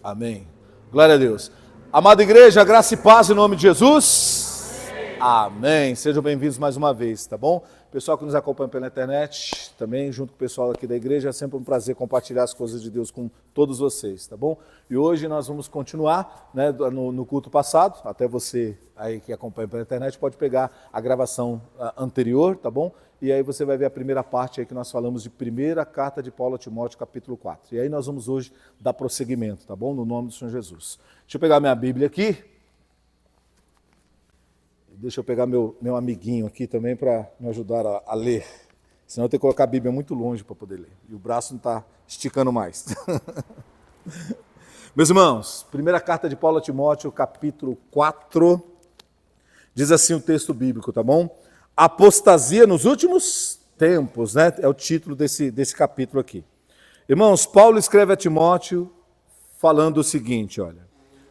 Amém. Glória a Deus. Amada igreja, graça e paz em nome de Jesus. Amém. Sejam bem-vindos mais uma vez, tá bom? Pessoal que nos acompanha pela internet, também junto com o pessoal aqui da igreja, é sempre um prazer compartilhar as coisas de Deus com todos vocês, tá bom? E hoje nós vamos continuar, né, no culto passado, até você aí que acompanha pela internet pode pegar a gravação anterior, tá bom? E aí você vai ver a primeira parte aí que nós falamos de primeira carta de Paulo a Timóteo, capítulo 4. E aí nós vamos hoje dar prosseguimento, tá bom? No nome do Senhor Jesus. Deixa eu pegar minha Bíblia aqui. Deixa eu pegar meu amiguinho aqui também para me ajudar a ler. Senão eu tenho que colocar a Bíblia muito longe para poder ler. E o braço não está esticando mais. Meus irmãos, primeira carta de Paulo a Timóteo, capítulo 4. Diz assim o texto bíblico, tá bom? Apostasia nos últimos tempos, né? É o título desse capítulo aqui. Irmãos, Paulo escreve a Timóteo falando o seguinte, olha.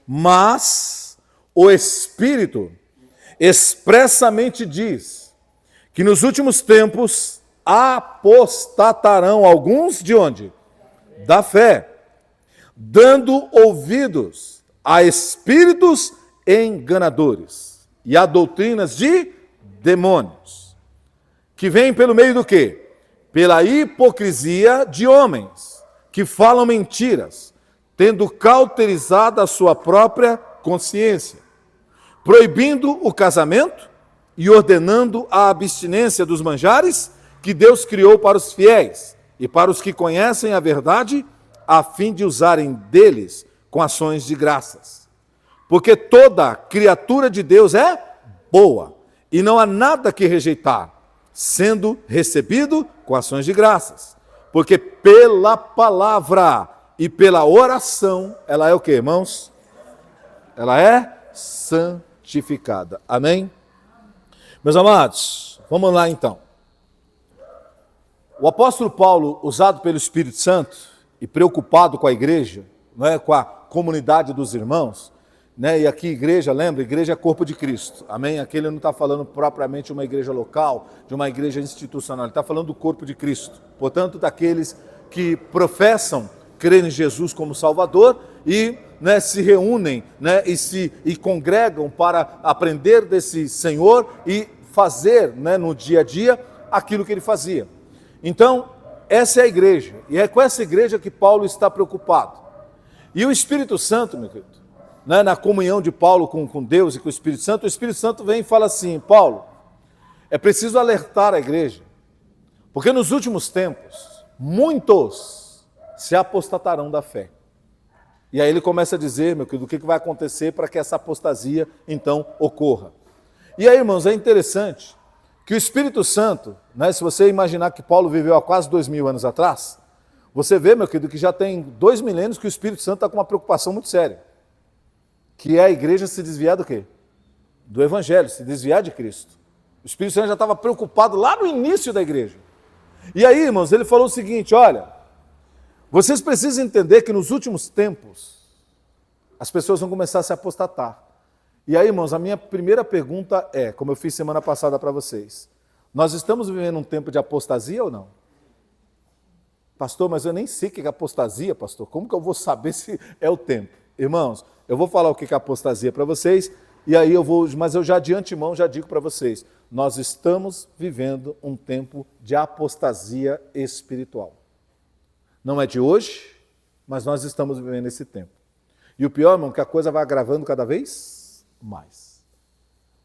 Mas o Espírito expressamente diz que nos últimos tempos apostatarão alguns de onde? Da fé, dando ouvidos a espíritos enganadores e a doutrinas de demônios, que vêm pelo meio do quê? Pela hipocrisia de homens, que falam mentiras, tendo cauterizado a sua própria consciência, proibindo o casamento e ordenando a abstinência dos manjares que Deus criou para os fiéis e para os que conhecem a verdade, a fim de usarem deles com ações de graças. Porque toda criatura de Deus é boa, e não há nada que rejeitar, sendo recebido com ações de graças. Porque pela palavra e pela oração, ela é o que, irmãos? Ela é santificada. Amém? Meus amados, vamos lá então. O apóstolo Paulo, usado pelo Espírito Santo e preocupado com a igreja, não é, com a comunidade dos irmãos, né? E aqui igreja, lembra? Igreja é corpo de Cristo. Amém? Aqui ele não está falando propriamente de uma igreja local, de uma igreja institucional. Ele está falando do corpo de Cristo. Portanto, daqueles que professam crer em Jesus como Salvador e, né, se reúnem, né, e congregam para aprender desse Senhor e fazer, né, no dia a dia aquilo que ele fazia. Então, essa é a igreja. E é com essa igreja que Paulo está preocupado. E o Espírito Santo, meu querido, né, na comunhão de Paulo com Deus e com o Espírito Santo vem e fala assim: Paulo, é preciso alertar a igreja, porque nos últimos tempos, muitos se apostatarão da fé. E aí ele começa a dizer, meu querido, o que vai acontecer para que essa apostasia, então, ocorra. E aí, irmãos, é interessante que o Espírito Santo, né, se você imaginar que Paulo viveu há quase 2000 anos atrás, você vê, meu querido, que já tem 2 milênios que o Espírito Santo está com uma preocupação muito séria, que é a igreja se desviar do quê? Do Evangelho, se desviar de Cristo. O Espírito Santo já estava preocupado lá no início da igreja. E aí, irmãos, ele falou o seguinte, olha, vocês precisam entender que nos últimos tempos as pessoas vão começar a se apostatar. E aí, irmãos, a minha primeira pergunta é, como eu fiz semana passada para vocês, nós estamos vivendo um tempo de apostasia ou não? Pastor, mas eu nem sei o que é apostasia, pastor. Como que eu vou saber se é o tempo? Irmãos, eu vou falar o que é apostasia para vocês, e aí mas eu já de antemão já digo para vocês, nós estamos vivendo um tempo de apostasia espiritual. Não é de hoje, mas nós estamos vivendo esse tempo. E o pior, irmão, é que a coisa vai agravando cada vez mais.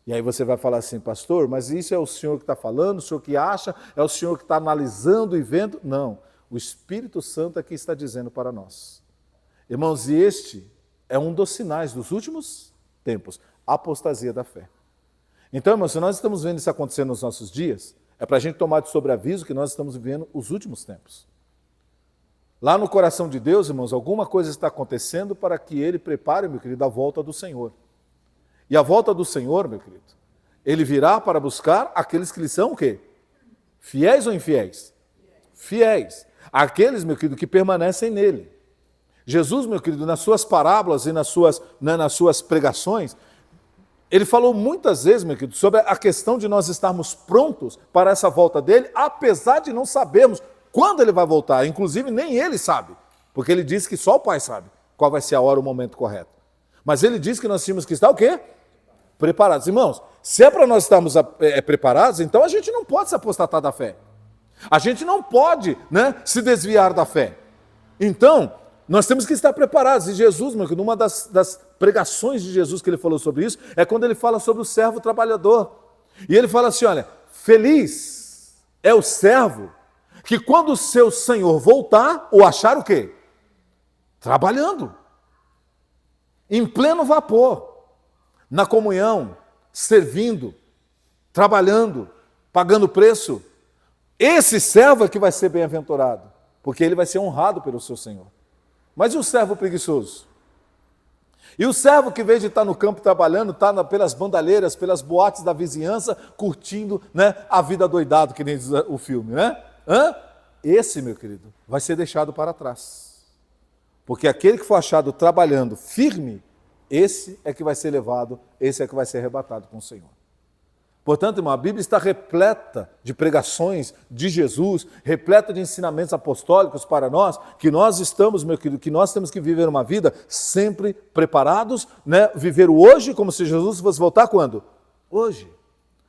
E aí você vai falar assim, pastor, mas isso é o senhor que está falando, o senhor que acha, é o senhor que está analisando e vendo? Não, o Espírito Santo aqui está dizendo para nós. Irmãos, e este é um dos sinais dos últimos tempos, a apostasia da fé. Então, irmãos, se nós estamos vendo isso acontecer nos nossos dias, é para a gente tomar de sobreaviso que nós estamos vivendo os últimos tempos. Lá no coração de Deus, irmãos, alguma coisa está acontecendo para que Ele prepare, meu querido, a volta do Senhor. E a volta do Senhor, meu querido, Ele virá para buscar aqueles que lhe são o quê? Fiéis ou infiéis? Fiéis. Aqueles, meu querido, que permanecem nele. Jesus, meu querido, nas suas parábolas e nas suas pregações, ele falou muitas vezes, meu querido, sobre a questão de nós estarmos prontos para essa volta dele, apesar de não sabermos quando ele vai voltar. Inclusive, nem ele sabe, porque ele disse que só o Pai sabe. qual vai ser a hora, o momento correto. Mas ele diz que nós tínhamos que estar o quê? Preparados. Irmãos, se é para nós estarmos preparados, então a gente não pode se apostatar da fé. A gente não pode, né, se desviar da fé. Então, nós temos que estar preparados. E Jesus, numa das pregações de Jesus que ele falou sobre isso, é quando ele fala sobre o servo trabalhador. E ele fala assim, olha, feliz é o servo que quando o seu senhor voltar, o achar o quê? Trabalhando. Em pleno vapor. Na comunhão, servindo, trabalhando, pagando preço. Esse servo é que vai ser bem-aventurado, porque ele vai ser honrado pelo seu senhor. Mas e o servo preguiçoso? E o servo que, em vez de estar no campo trabalhando, está pelas bandalheiras, pelas boates da vizinhança, curtindo, né, a vida doidado, que nem diz o filme, né? Esse, meu querido, vai ser deixado para trás. Porque aquele que for achado trabalhando firme, esse é que vai ser levado, esse é que vai ser arrebatado com o Senhor. Portanto, irmão, a Bíblia está repleta de pregações de Jesus, repleta de ensinamentos apostólicos para nós, que nós estamos, meu querido, que nós temos que viver uma vida sempre preparados, né? Viver o hoje como se Jesus fosse voltar quando? Hoje.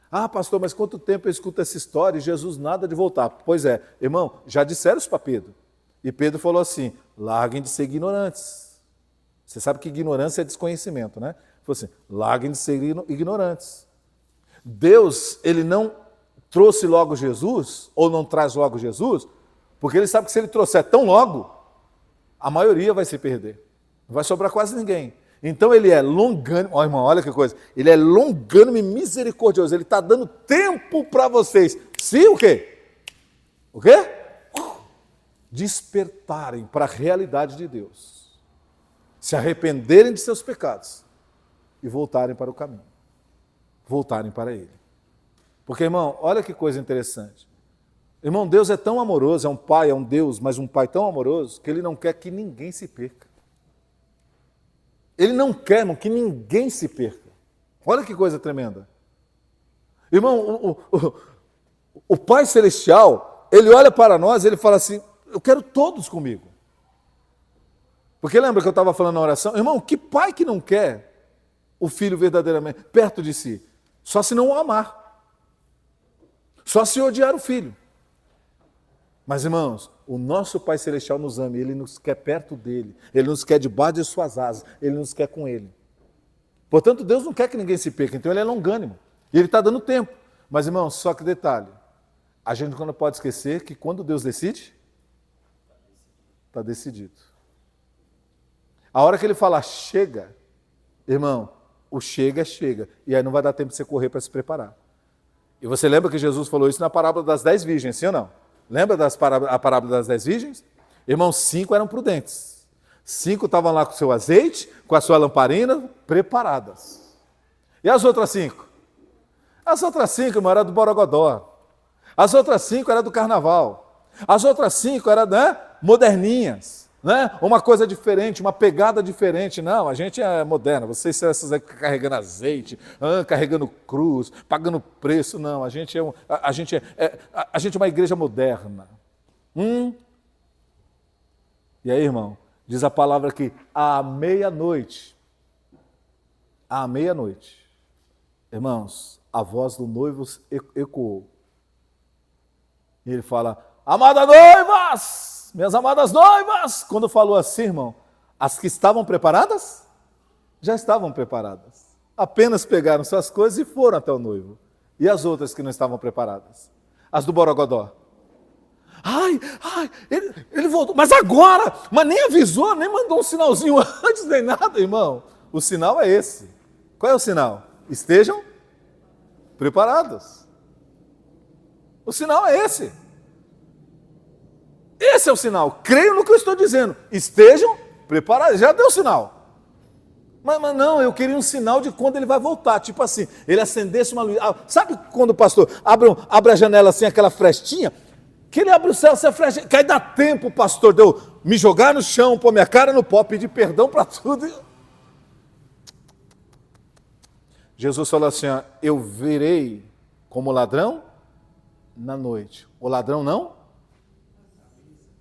Ah, pastor, mas quanto tempo eu escuto essa história e Jesus nada de voltar? Pois é, irmão, já disseram isso para Pedro. E Pedro falou assim, larguem de ser ignorantes. Você sabe que ignorância é desconhecimento, né? Ele falou assim, larguem de ser ignorantes. Deus, ele não trouxe logo Jesus, ou não traz logo Jesus, porque ele sabe que se ele trouxer tão logo, a maioria vai se perder. Não vai sobrar quase ninguém. Então ele é longânimo, ó, irmão, olha que coisa, ele é longânimo e misericordioso, ele está dando tempo para vocês. Se o quê? O quê? Despertarem para a realidade de Deus. Se arrependerem de seus pecados e voltarem para o caminho. Voltarem para Ele. Porque, irmão, olha que coisa interessante. Irmão, Deus é tão amoroso, é um Pai, é um Deus, mas um Pai tão amoroso que Ele não quer que ninguém se perca. Ele não quer, irmão, que ninguém se perca. Olha que coisa tremenda. Irmão, o Pai Celestial, Ele olha para nós e Ele fala assim, eu quero todos comigo. Porque lembra que eu estava falando na oração? Irmão, que pai que não quer o filho verdadeiramente perto de si? Só se não o amar. Só se odiar o filho. Mas, irmãos, o nosso Pai Celestial nos ama, Ele nos quer perto dEle. Ele nos quer debaixo de suas asas. Ele nos quer com Ele. Portanto, Deus não quer que ninguém se perca. Então, Ele é longânimo. E Ele está dando tempo. Mas, irmãos, só que detalhe. A gente não pode esquecer que quando Deus decide, está decidido. A hora que ele falar chega, irmão, o chega é chega. E aí não vai dar tempo de você correr para se preparar. E você lembra que Jesus falou isso na parábola das 10 virgens, sim ou não? Lembra a parábola das 10 virgens? Irmão, 5 eram prudentes. 5 estavam lá com o seu azeite, com a sua lamparina, preparadas. E as outras 5? As outras 5, irmão, eram do Borogodó. As outras 5 eram do carnaval. As outras 5 eram, né, moderninhas. Né? Uma coisa diferente, uma pegada diferente. Não, a gente é moderna. Vocês são essas aí carregando azeite, carregando cruz, pagando preço. Não, a gente é uma igreja moderna. E aí, irmão, diz a palavra aqui, à meia-noite, irmãos, a voz do noivo ecoou. E ele fala, amadas noivas! Minhas amadas noivas, quando falou assim, irmão, as que estavam preparadas, já estavam preparadas. Apenas pegaram suas coisas e foram até o noivo. E as outras que não estavam preparadas? As do Borogodó. Ele voltou, mas agora, mas nem avisou, nem mandou um sinalzinho antes nem nada, irmão. O sinal é esse. Qual é o sinal? Estejam preparados. O sinal é esse. Esse é o sinal. Creio no que eu estou dizendo. Estejam preparados. Já deu o sinal. Mas não, eu queria um sinal de quando ele vai voltar. Tipo assim, ele acendesse uma luz. Sabe quando o pastor abre a janela assim, aquela frestinha? Que ele abre o céu, essa frestinha. Que aí dá tempo, pastor, de eu me jogar no chão, pôr minha cara no pó, pedir perdão para tudo. Jesus falou assim, ó, eu virei como ladrão na noite. O ladrão não?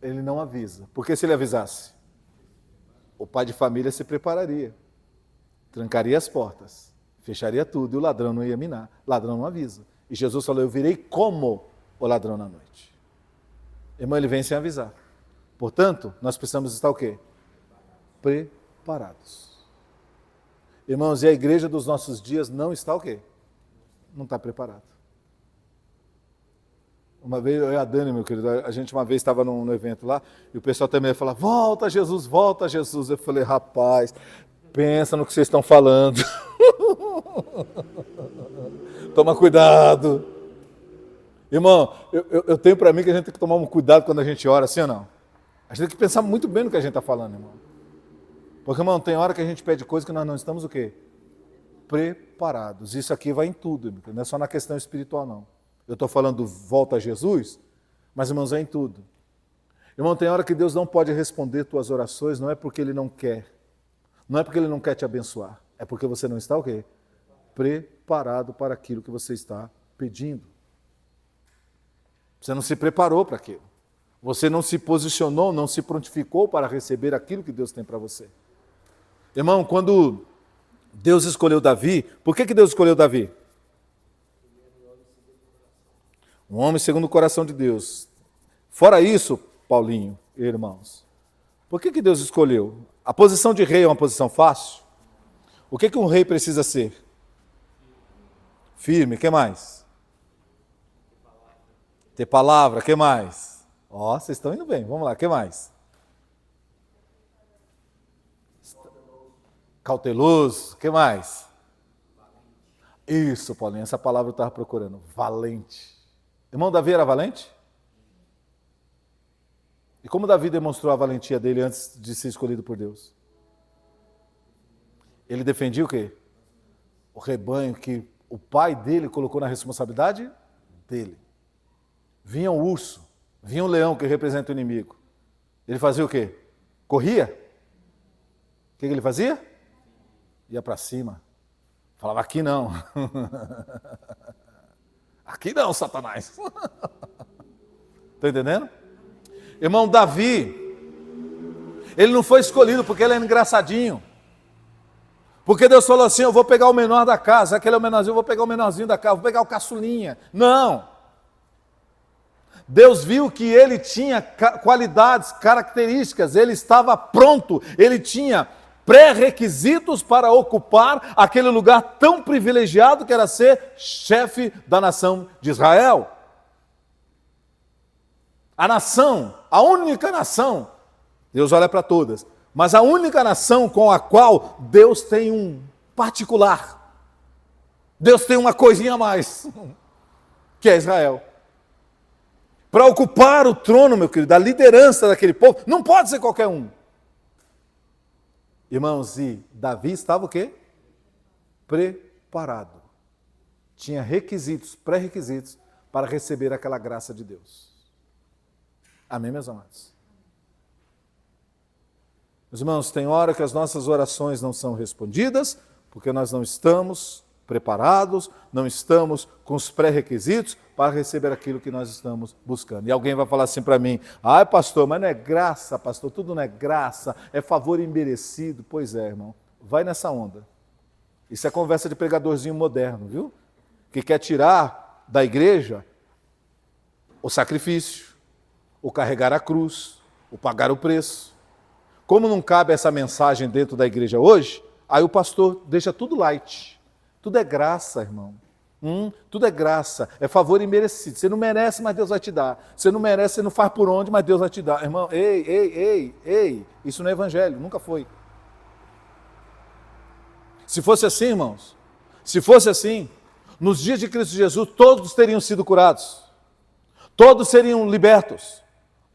Ele não avisa. Porque se ele avisasse? o pai de família se prepararia, trancaria as portas, fecharia tudo e o ladrão não ia minar, o ladrão não avisa. E Jesus falou, eu virei como o ladrão na noite. Irmão, ele vem sem avisar. Portanto, nós precisamos estar o quê? Preparados. Irmãos, e a igreja dos nossos dias não está o quê? Não está preparada. Uma vez, eu e a Dani, meu querido, a gente uma vez estava no evento lá, e o pessoal também ia falar, volta Jesus, volta Jesus. Eu falei, rapaz, pensa no que vocês estão falando. Toma cuidado. Irmão, eu tenho para mim que a gente tem que tomar um cuidado quando a gente ora, assim ou não? A gente tem que pensar muito bem no que a gente está falando, irmão. Porque, irmão, tem hora que a gente pede coisa que nós não estamos o quê? Preparados. Isso aqui vai em tudo, não é só na questão espiritual, não. Eu estou falando volta a Jesus, mas, irmãos, é em tudo. Irmão, tem hora que Deus não pode responder tuas orações, não é porque Ele não quer. Não é porque Ele não quer te abençoar. É porque você não está o quê? Preparado para aquilo que você está pedindo. Você não se preparou para aquilo. Você não se posicionou, não se prontificou para receber aquilo que Deus tem para você. Irmão, quando Deus escolheu Davi, por que Deus escolheu Davi? Um homem segundo o coração de Deus. Fora isso, Paulinho e irmãos, por que Deus escolheu? A posição de rei é uma posição fácil? O que um rei precisa ser? Firme, o que mais? Ter palavra, o que mais? Ó, vocês estão indo bem, vamos lá, o que mais? Cauteloso, o que mais? Isso, Paulinho, essa palavra eu estava procurando, valente. Irmão, Davi era valente? E como Davi demonstrou a valentia dele antes de ser escolhido por Deus? Ele defendia o quê? O rebanho que o pai dele colocou na responsabilidade dele. Vinha um urso, vinha um leão que representa o inimigo. Ele fazia o quê? Corria? O que ele fazia? Ia para cima. Falava, aqui não. Aqui não, Satanás. Está entendendo? Irmão, Davi, ele não foi escolhido porque ele é engraçadinho. Porque Deus falou assim, eu vou pegar o menor da casa, aquele é o menorzinho, eu vou pegar o menorzinho da casa, vou pegar o caçulinha. Não. Deus viu que ele tinha qualidades, características, ele estava pronto, ele tinha pré-requisitos para ocupar aquele lugar tão privilegiado que era ser chefe da nação de Israel. A nação, a única nação, Deus olha para todas, mas a única nação com a qual Deus tem um particular, Deus tem uma coisinha a mais, que é Israel. Para ocupar o trono, meu querido, da liderança daquele povo, não pode ser qualquer um. Irmãos, e Davi estava o quê? Preparado. Tinha requisitos, pré-requisitos, para receber aquela graça de Deus. Amém, meus amados? Meus irmãos, tem hora que as nossas orações não são respondidas, porque nós não estamos preparados, não estamos com os pré-requisitos para receber aquilo que nós estamos buscando. E alguém vai falar assim para mim, ai pastor, mas não é graça, pastor, tudo não é graça, é favor imerecido. Pois é, irmão, vai nessa onda. Isso é conversa de pregadorzinho moderno, viu? Que quer tirar da igreja o sacrifício, o carregar a cruz, o pagar o preço. Como não cabe essa mensagem dentro da igreja hoje, aí o pastor deixa tudo light. Tudo é graça, irmão. Tudo é graça, é favor imerecido. Você não merece, mas Deus vai te dar. Você não merece, você não faz por onde, mas Deus vai te dar. Irmão, ei, isso não é evangelho, nunca foi. Se fosse assim, irmãos, se fosse assim, nos dias de Cristo Jesus, todos teriam sido curados. Todos seriam libertos.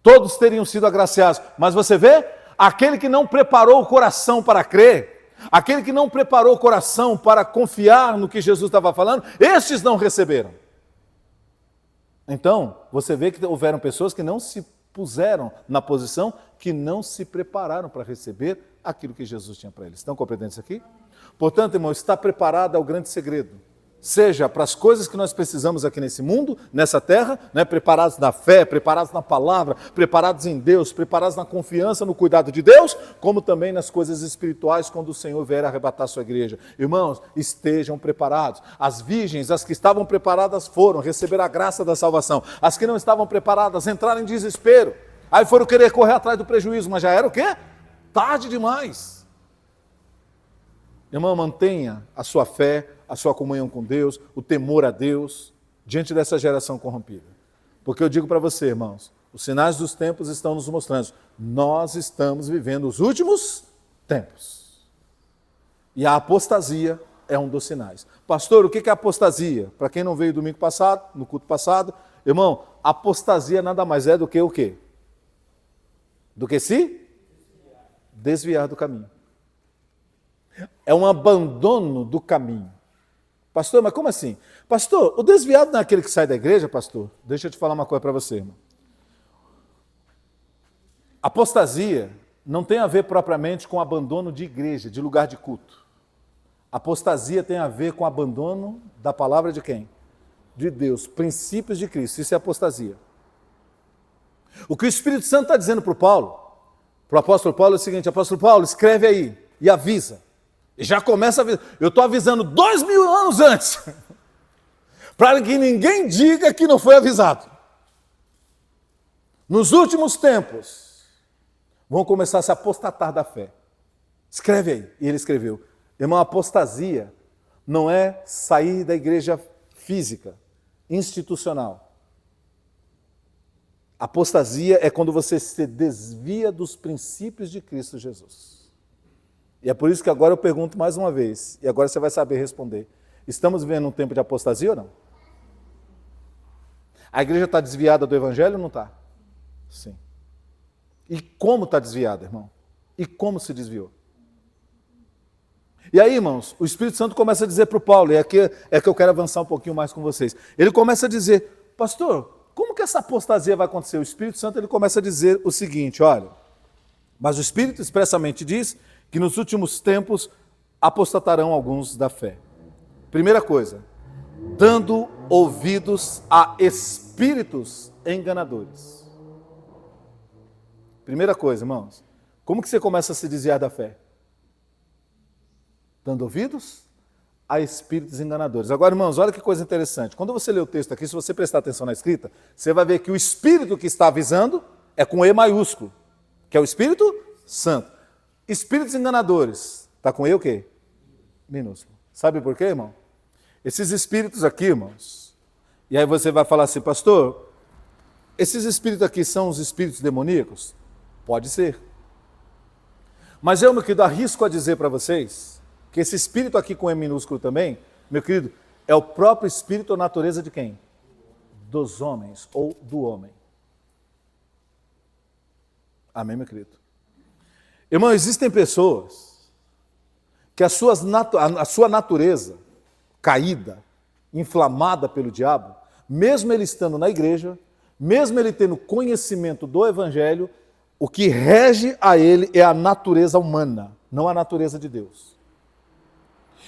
Todos teriam sido agraciados. Mas você vê, aquele que não preparou o coração para crer, aquele que não preparou o coração para confiar no que Jesus estava falando, estes não receberam. Então, você vê que houveram pessoas que não se puseram na posição, que não se prepararam para receber aquilo que Jesus tinha para eles. Estão compreendendo isso aqui? Portanto, irmão, estar preparado é o grande segredo. seja para as coisas que nós precisamos aqui nesse mundo, nessa terra, né, preparados na fé, preparados na palavra, preparados em Deus, preparados na confiança, no cuidado de Deus, como também nas coisas espirituais, quando o Senhor vier arrebatar a sua igreja. Irmãos, estejam preparados. As virgens, as que estavam preparadas foram, receberam a graça da salvação. As que não estavam preparadas entraram em desespero. Aí foram querer correr atrás do prejuízo, mas já era o quê? Tarde demais. Irmão, mantenha a sua fé, a sua comunhão com Deus, o temor a Deus, diante dessa geração corrompida. Porque eu digo para você, irmãos, os sinais dos tempos estão nos mostrando, nós estamos vivendo os últimos tempos. E a apostasia é um dos sinais. Pastor, o que é apostasia? Para quem não veio domingo passado, no culto passado, irmão, apostasia nada mais é do que o quê? Do que se desviar do caminho. É um abandono do caminho. Pastor, mas como assim? Pastor, o desviado não é aquele que sai da igreja, pastor? Deixa eu te falar uma coisa para você, irmão. Apostasia não tem a ver propriamente com abandono de igreja, de lugar de culto. Apostasia tem a ver com abandono da palavra de quem? De Deus, princípios de Cristo. Isso é apostasia. O que o Espírito Santo está dizendo para o Paulo, para o apóstolo Paulo, é o seguinte: apóstolo Paulo, escreve aí e avisa. E já começa a avisar. Eu estou avisando 2000 anos antes, para que ninguém diga que não foi avisado. Nos últimos tempos, vão começar a se apostatar da fé. Escreve aí. E ele escreveu. Irmão, apostasia não é sair da igreja física, institucional. Apostasia é quando você se desvia dos princípios de Cristo Jesus. E é por isso que agora eu pergunto mais uma vez, e agora você vai saber responder. Estamos vivendo um tempo de apostasia ou não? A igreja está desviada do evangelho ou não está? Sim. E como está desviada, irmão? E como se desviou? E aí, irmãos, o Espírito Santo começa a dizer para o Paulo, e aqui é que eu quero avançar um pouquinho mais com vocês. Ele começa a dizer, pastor, como que essa apostasia vai acontecer? O Espírito Santo ele começa a dizer o seguinte, olha, mas o Espírito expressamente diz que nos últimos tempos apostatarão alguns da fé. Primeira coisa, dando ouvidos a espíritos enganadores. Primeira coisa, irmãos, como que você começa a se desviar da fé? Dando ouvidos a espíritos enganadores. Agora, irmãos, olha que coisa interessante. Quando você lê o texto aqui, se você prestar atenção na escrita, você vai ver que o espírito que está avisando é com E maiúsculo, que é o Espírito Santo. Espíritos enganadores, está com E o quê? Minúsculo. Sabe por quê, irmão? Esses espíritos aqui, irmãos, e aí você vai falar assim, pastor, esses espíritos aqui são os espíritos demoníacos? Pode ser. Mas eu, meu querido, arrisco a dizer para vocês que esse espírito aqui com E minúsculo também, meu querido, é o próprio espírito ou natureza de quem? Dos homens ou do homem. Amém, meu querido? Irmão, existem pessoas que a sua natureza caída, inflamada pelo diabo, mesmo ele estando na igreja, mesmo ele tendo conhecimento do evangelho, o que rege a ele é a natureza humana, não a natureza de Deus.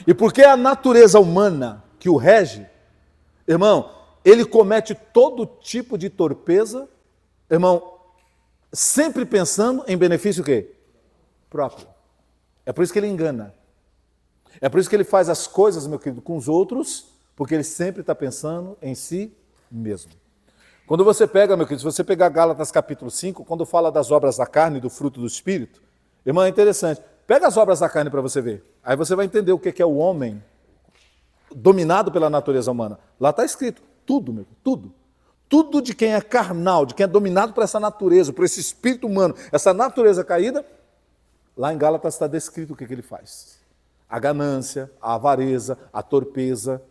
E porque é a natureza humana que o rege, irmão, ele comete todo tipo de torpeza, irmão, sempre pensando em benefício o quê? Próprio. É por isso que ele engana. É por isso que ele faz as coisas, meu querido, com os outros, porque ele sempre está pensando em si mesmo. Quando você pega, meu querido, se você pegar Gálatas capítulo 5, quando fala das obras da carne e do fruto do Espírito, irmão, é interessante. Pega as obras da carne para você ver. Aí você vai entender o que é o homem dominado pela natureza humana. Lá está escrito, tudo, meu, tudo. Tudo de quem é carnal, de quem é dominado por essa natureza, por esse espírito humano, essa natureza caída, lá em Gálatas está descrito o que ele faz. A ganância, a avareza, a torpeza,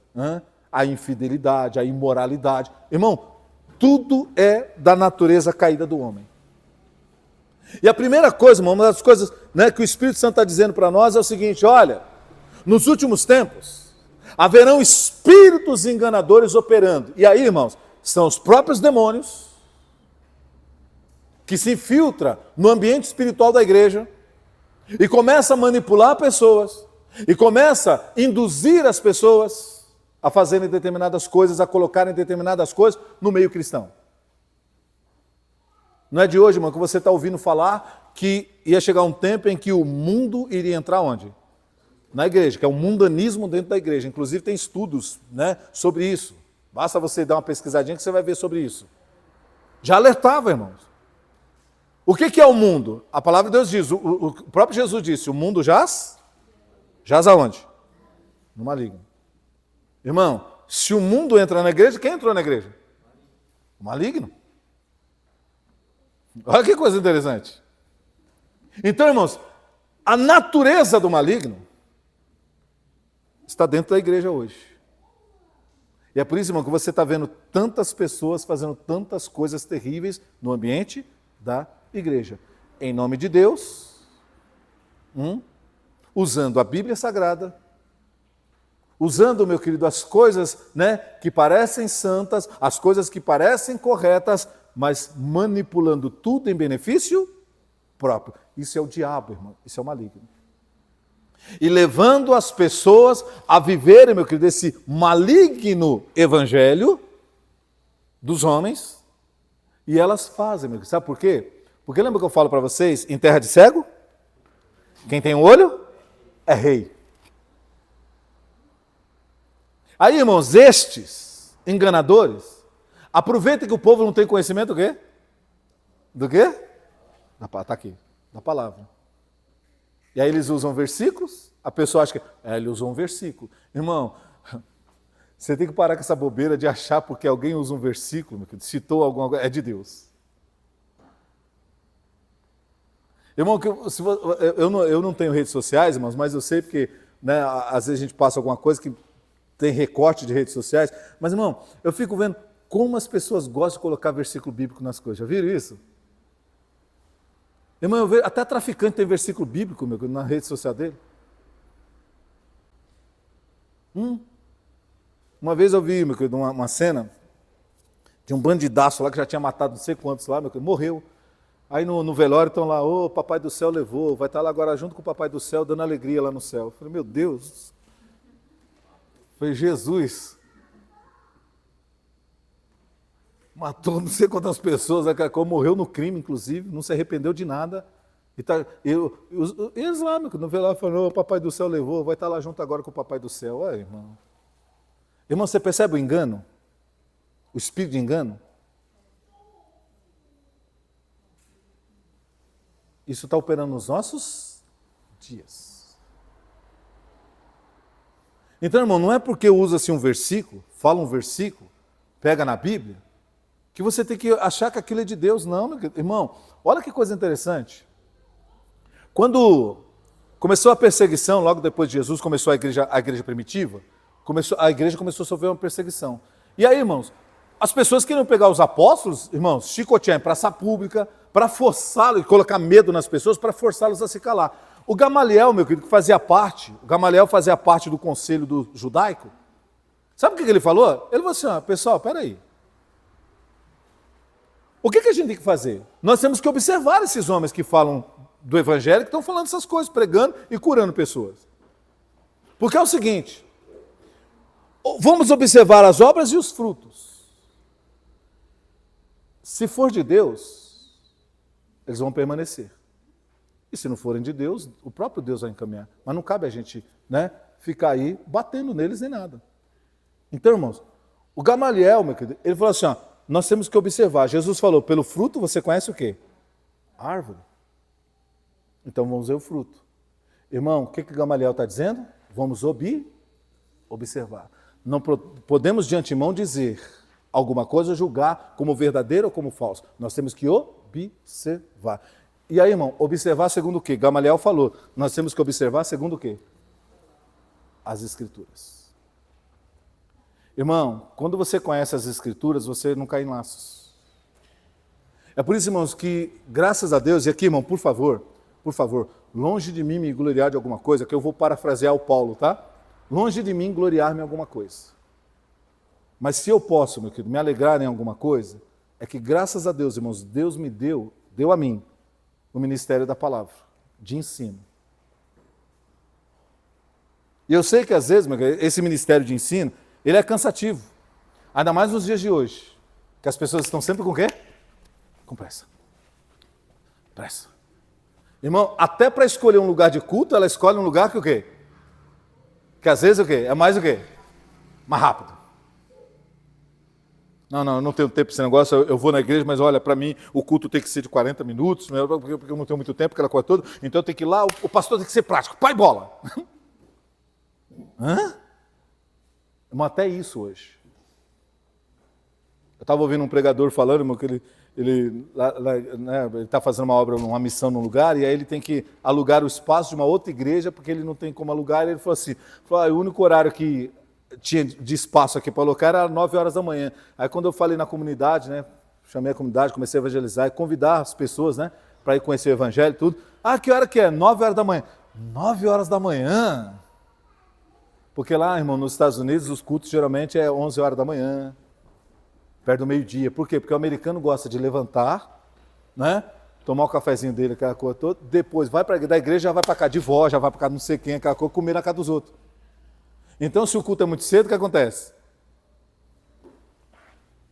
a infidelidade, a imoralidade. Irmão, tudo é da natureza caída do homem. E a primeira coisa, irmão, uma das coisas, né, que o Espírito Santo está dizendo para nós é o seguinte, olha, nos últimos tempos, haverão espíritos enganadores operando. E aí, irmãos, são os próprios demônios que se infiltram no ambiente espiritual da igreja e começa a manipular pessoas, e começa a induzir as pessoas a fazerem determinadas coisas, a colocarem determinadas coisas no meio cristão. Não é de hoje, irmão, que você está ouvindo falar que ia chegar um tempo em que o mundo iria entrar onde? Na igreja, que é o mundanismo dentro da igreja. Inclusive tem estudos, né, sobre isso. Basta você dar uma pesquisadinha que você vai ver sobre isso. Já alertava, irmãos. O que é o mundo? A palavra de Deus diz, o próprio Jesus disse, o mundo jaz aonde? No maligno. Irmão, se o mundo entra na igreja, quem entrou na igreja? O maligno. Olha que coisa interessante. Então, irmãos, a natureza do maligno está dentro da igreja hoje. E é por isso, irmão, que você está vendo tantas pessoas fazendo tantas coisas terríveis no ambiente da igreja. Em nome de Deus, usando a Bíblia Sagrada, usando, meu querido, as coisas, né, que parecem santas, as coisas que parecem corretas, mas manipulando tudo em benefício próprio. Isso é o diabo, irmão, isso é o maligno. E levando as pessoas a viverem, meu querido, esse maligno evangelho dos homens, e elas fazem, meu querido. Sabe por quê? Porque lembra que eu falo para vocês, em terra de cego, quem tem um olho é rei. Aí, irmãos, estes enganadores, aproveitem que o povo não tem conhecimento do quê? Do quê? Está aqui, da palavra. E aí eles usam versículos, a pessoa acha que ele usou um versículo. Irmão, você tem que parar com essa bobeira de achar porque alguém usa um versículo, citou alguma coisa, é de Deus. Irmão, eu não tenho redes sociais, irmãos, mas eu sei porque, né, às vezes a gente passa alguma coisa que tem recorte de redes sociais. Mas, irmão, eu fico vendo como as pessoas gostam de colocar versículo bíblico nas coisas. Já viram isso? Irmão, eu vejo, até traficante tem versículo bíblico, meu, na rede social dele. Uma vez eu vi, meu querido, uma cena de um bandidaço lá que já tinha matado não sei quantos lá, meu querido, morreu. Aí no velório estão lá, o papai do céu levou, vai estar lá agora junto com o papai do céu, dando alegria lá no céu. Eu falei, meu Deus, foi Jesus. Matou não sei quantas pessoas, morreu no crime, inclusive, não se arrependeu de nada. E eles lá, no velório, falaram, o papai do céu levou, vai estar lá junto agora com o papai do céu. Olha, irmão. Irmão, você percebe o engano? O espírito de engano? Isso está operando nos nossos dias. Então, irmão, não é porque usa-se um versículo, fala um versículo, pega na Bíblia, que você tem que achar que aquilo é de Deus, não. Irmão, olha que coisa interessante. Quando começou a perseguição, logo depois de Jesus, começou a igreja primitiva, a igreja começou a sofrer uma perseguição. E aí, irmãos, as pessoas queriam pegar os apóstolos, irmãos, chicotear em praça pública, para forçá-los, colocar medo nas pessoas, para forçá-los a se calar. O Gamaliel, meu querido, que fazia parte do conselho do judaico, sabe o que ele falou? Ele falou assim, pessoal, peraí. O que a gente tem que fazer? Nós temos que observar esses homens que falam do evangelho, que estão falando essas coisas, pregando e curando pessoas. Porque é o seguinte, vamos observar as obras e os frutos. Se for de Deus, eles vão permanecer. E se não forem de Deus, o próprio Deus vai encaminhar. Mas não cabe a gente, né, ficar aí batendo neles nem nada. Então, irmãos, o Gamaliel, meu querido, ele falou assim, nós temos que observar. Jesus falou, pelo fruto você conhece o quê? A árvore. Então vamos ver o fruto. Irmão, o que Gamaliel está dizendo? Vamos observar. Não podemos de antemão dizer alguma coisa, julgar como verdadeiro ou como falso. Nós temos que observar. E aí, irmão, observar segundo o quê? Gamaliel falou, nós temos que observar segundo o quê? As Escrituras. Irmão, quando você conhece as Escrituras, você não cai em laços. É por isso, irmãos, que, graças a Deus, e aqui, irmão, por favor, longe de mim me gloriar de alguma coisa, que eu vou parafrasear o Paulo, tá? Longe de mim gloriar-me em alguma coisa. Mas se eu posso, meu querido, me alegrar em alguma coisa, é que, graças a Deus, irmãos, Deus me deu a mim, o ministério da palavra, de ensino. E eu sei que, às vezes, meu querido, esse ministério de ensino, Ele é cansativo. Ainda mais nos dias de hoje, que as pessoas estão sempre com o quê? Com pressa. Pressa. Irmão, até para escolher um lugar de culto, ela escolhe um lugar que o quê? Que às vezes o quê? É mais o quê? Mais rápido. Não, eu não tenho tempo para esse negócio, eu vou na igreja, mas olha, para mim o culto tem que ser de 40 minutos, porque eu não tenho muito tempo, aquela coisa toda, então eu tenho que ir lá, o pastor tem que ser prático, pai bola. Hã? Irmão, até isso hoje. Eu estava ouvindo um pregador falando, irmão, que ele está fazendo uma obra, uma missão num lugar, e aí ele tem que alugar o espaço de uma outra igreja, porque ele não tem como alugar, e ele falou assim, o único horário que tinha de espaço aqui para alocar era 9 horas da manhã. Aí quando eu falei na comunidade, né, chamei a comunidade, comecei a evangelizar e convidar as pessoas, né, para ir conhecer o evangelho e tudo. Ah, que hora que é? 9 horas da manhã. 9 horas da manhã? Porque lá, irmão, nos Estados Unidos, os cultos geralmente é 11 horas da manhã, perto do meio-dia. Por quê? Porque o americano gosta de levantar, né, tomar o cafezinho dele, aquela coisa toda, depois vai para da igreja, já vai para casa de vó, já vai para casa de não sei quem, aquela coisa, comer na casa dos outros. Então, se o culto é muito cedo, o que acontece?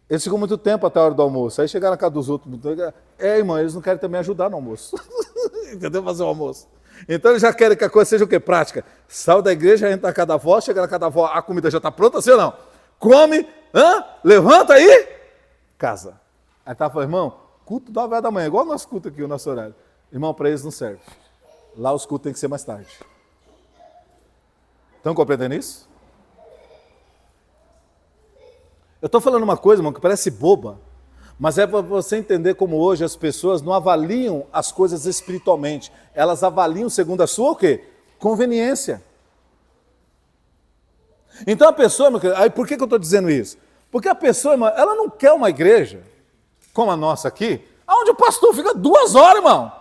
Eles ficam muito tempo até a hora do almoço. Aí chegaram na casa dos outros. Irmão, eles não querem também ajudar no almoço. Entendeu? Fazer o almoço. Então, eles já querem que a coisa seja o quê? Prática. Sai da igreja, entra na casa da avó, chega na casa da avó, a comida já está pronta, sim ou não? Come, levanta aí, casa. Aí tá falando, irmão, culto 9 horas da manhã, igual o nosso culto aqui, o nosso horário. Irmão, para eles não serve. Lá os cultos tem que ser mais tarde. Estão compreendendo isso? Eu estou falando uma coisa, irmão, que parece boba, mas é para você entender como hoje as pessoas não avaliam as coisas espiritualmente. Elas avaliam segundo a sua o quê? Conveniência. Então a pessoa, aí por que eu estou dizendo isso? Porque a pessoa, irmão, ela não quer uma igreja, como a nossa aqui, onde o pastor fica 2 horas, irmão.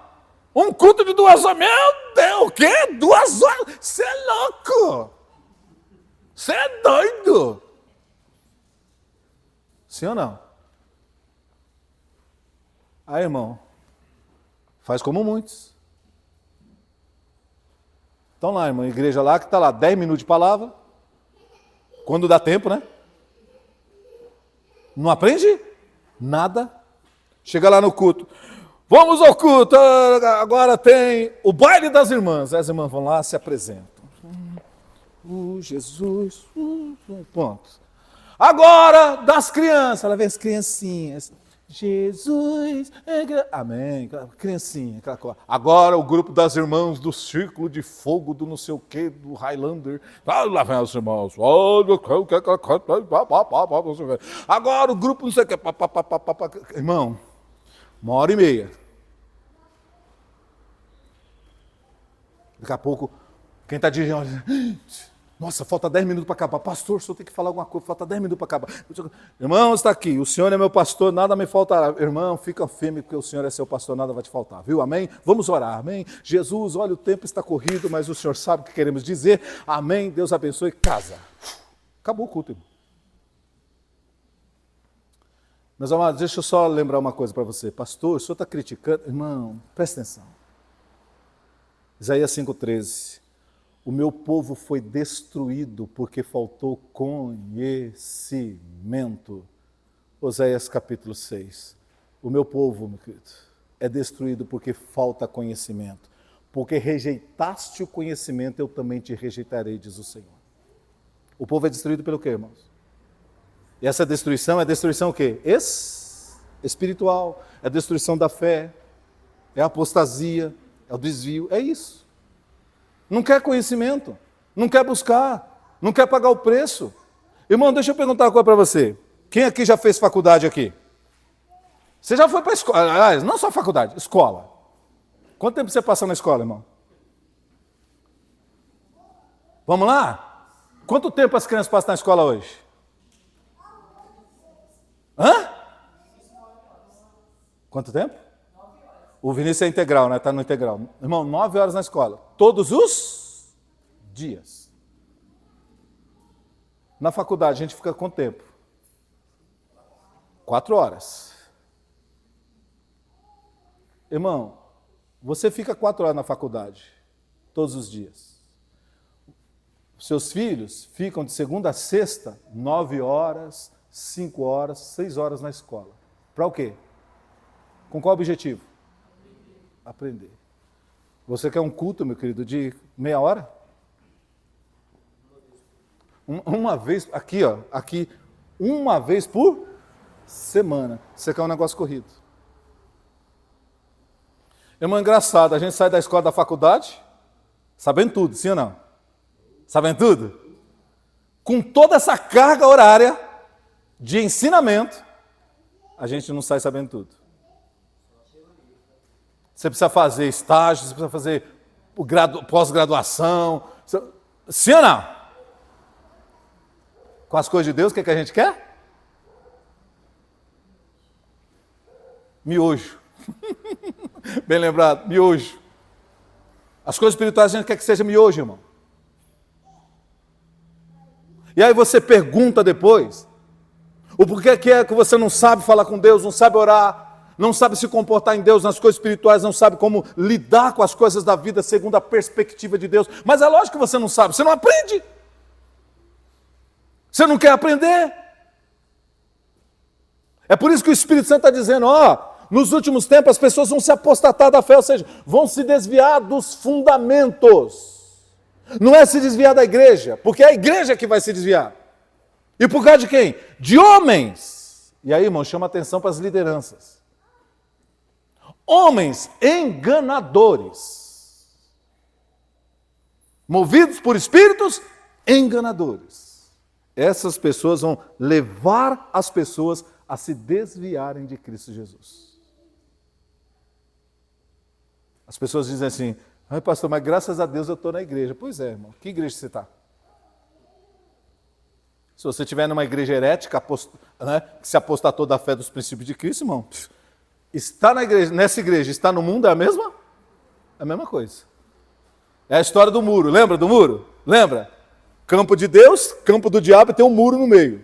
Um culto de 2 horas. Meu Deus, o quê? 2 horas? Você é louco. Você é doido. Sim ou não? Aí, irmão, faz como muitos. Estão lá, irmão, igreja lá que está lá 10 minutos de palavra. Quando dá tempo, né? Não aprende nada. Chega lá no culto. Vamos ao culto, agora tem o baile das irmãs. As irmãs vão lá, se apresentam. Jesus, ponto. Agora, das crianças, ela vê as criancinhas. Jesus, amém, criancinha, aquela coisa. Agora o grupo das irmãs do Círculo de Fogo, do não sei o que, do Highlander. Lá vem as irmãs. Agora o grupo não sei o que. Irmão, 1h30. Daqui a pouco, quem está dirigindo, nossa, falta 10 minutos para acabar. Pastor, o senhor tem que falar alguma coisa, falta 10 minutos para acabar. Irmão, está aqui, o senhor é meu pastor, nada me faltará. Irmão, fica firme, porque o senhor é seu pastor, nada vai te faltar, viu? Amém? Vamos orar, amém? Jesus, olha, o tempo está corrido, mas o senhor sabe o que queremos dizer. Amém? Deus abençoe, casa. Acabou o culto, irmão. Meus amados, deixa eu só lembrar uma coisa para você. Pastor, o senhor está criticando? Irmão, presta atenção. Isaías 5,13. O meu povo foi destruído porque faltou conhecimento. Oséias capítulo 6. O meu povo, meu querido, é destruído porque falta conhecimento. Porque rejeitaste o conhecimento, eu também te rejeitarei, diz o Senhor. O povo é destruído pelo quê, irmãos? E essa destruição é destruição o quê? Espiritual. É a destruição da fé. É a apostasia. É o desvio. É isso. Não quer conhecimento, não quer buscar, não quer pagar o preço. Irmão, deixa eu perguntar uma coisa para você. Quem aqui já fez faculdade aqui? Você já foi para a escola? Aliás, não só faculdade, escola. Quanto tempo você passou na escola, irmão? Vamos lá? Quanto tempo as crianças passam na escola hoje? Hã? Quanto tempo? O Vinícius é integral, né? Está no integral. Irmão, 9 horas na escola. Todos os dias. Na faculdade, a gente fica quanto tempo? 4 horas. Irmão, você fica 4 horas na faculdade. Todos os dias. Seus filhos ficam de segunda a sexta, 9 horas, 5 horas, 6 horas na escola. Para o quê? Com qual objetivo? Aprender. Você quer um culto, meu querido, de meia hora? Uma vez, aqui, ó, aqui, uma vez por semana. Você quer um negócio corrido. Irmão, engraçado, a gente sai da escola, da faculdade, sabendo tudo, sim ou não? Sabendo tudo? Com toda essa carga horária de ensinamento, a gente não sai sabendo tudo. Você precisa fazer estágio, você precisa fazer pós-graduação. Sim ou não? Com as coisas de Deus, o que, é que a gente quer? Miojo. Bem lembrado, miojo. As coisas espirituais a gente quer que seja miojo, irmão. E aí você pergunta depois, o porquê que é que você não sabe falar com Deus, não sabe orar, não sabe se comportar em Deus, nas coisas espirituais, não sabe como lidar com as coisas da vida segundo a perspectiva de Deus. Mas é lógico que você não sabe, você não aprende. Você não quer aprender. É por isso que o Espírito Santo está dizendo, nos últimos tempos as pessoas vão se apostatar da fé, ou seja, vão se desviar dos fundamentos. Não é se desviar da igreja, porque é a igreja que vai se desviar. E por causa de quem? De homens. E aí, irmão, chama atenção para as lideranças. Homens enganadores. Movidos por espíritos enganadores. Essas pessoas vão levar as pessoas a se desviarem de Cristo Jesus. As pessoas dizem assim, ai pastor, mas graças a Deus eu estou na igreja. Pois é, irmão, que igreja você está? Se você estiver numa igreja herética, que se apostatou da fé dos princípios de Cristo, irmão, está na igreja, nessa igreja, está no mundo, é a mesma? É a mesma coisa. É a história do muro, lembra do muro? Lembra? Campo de Deus, campo do diabo e tem um muro no meio.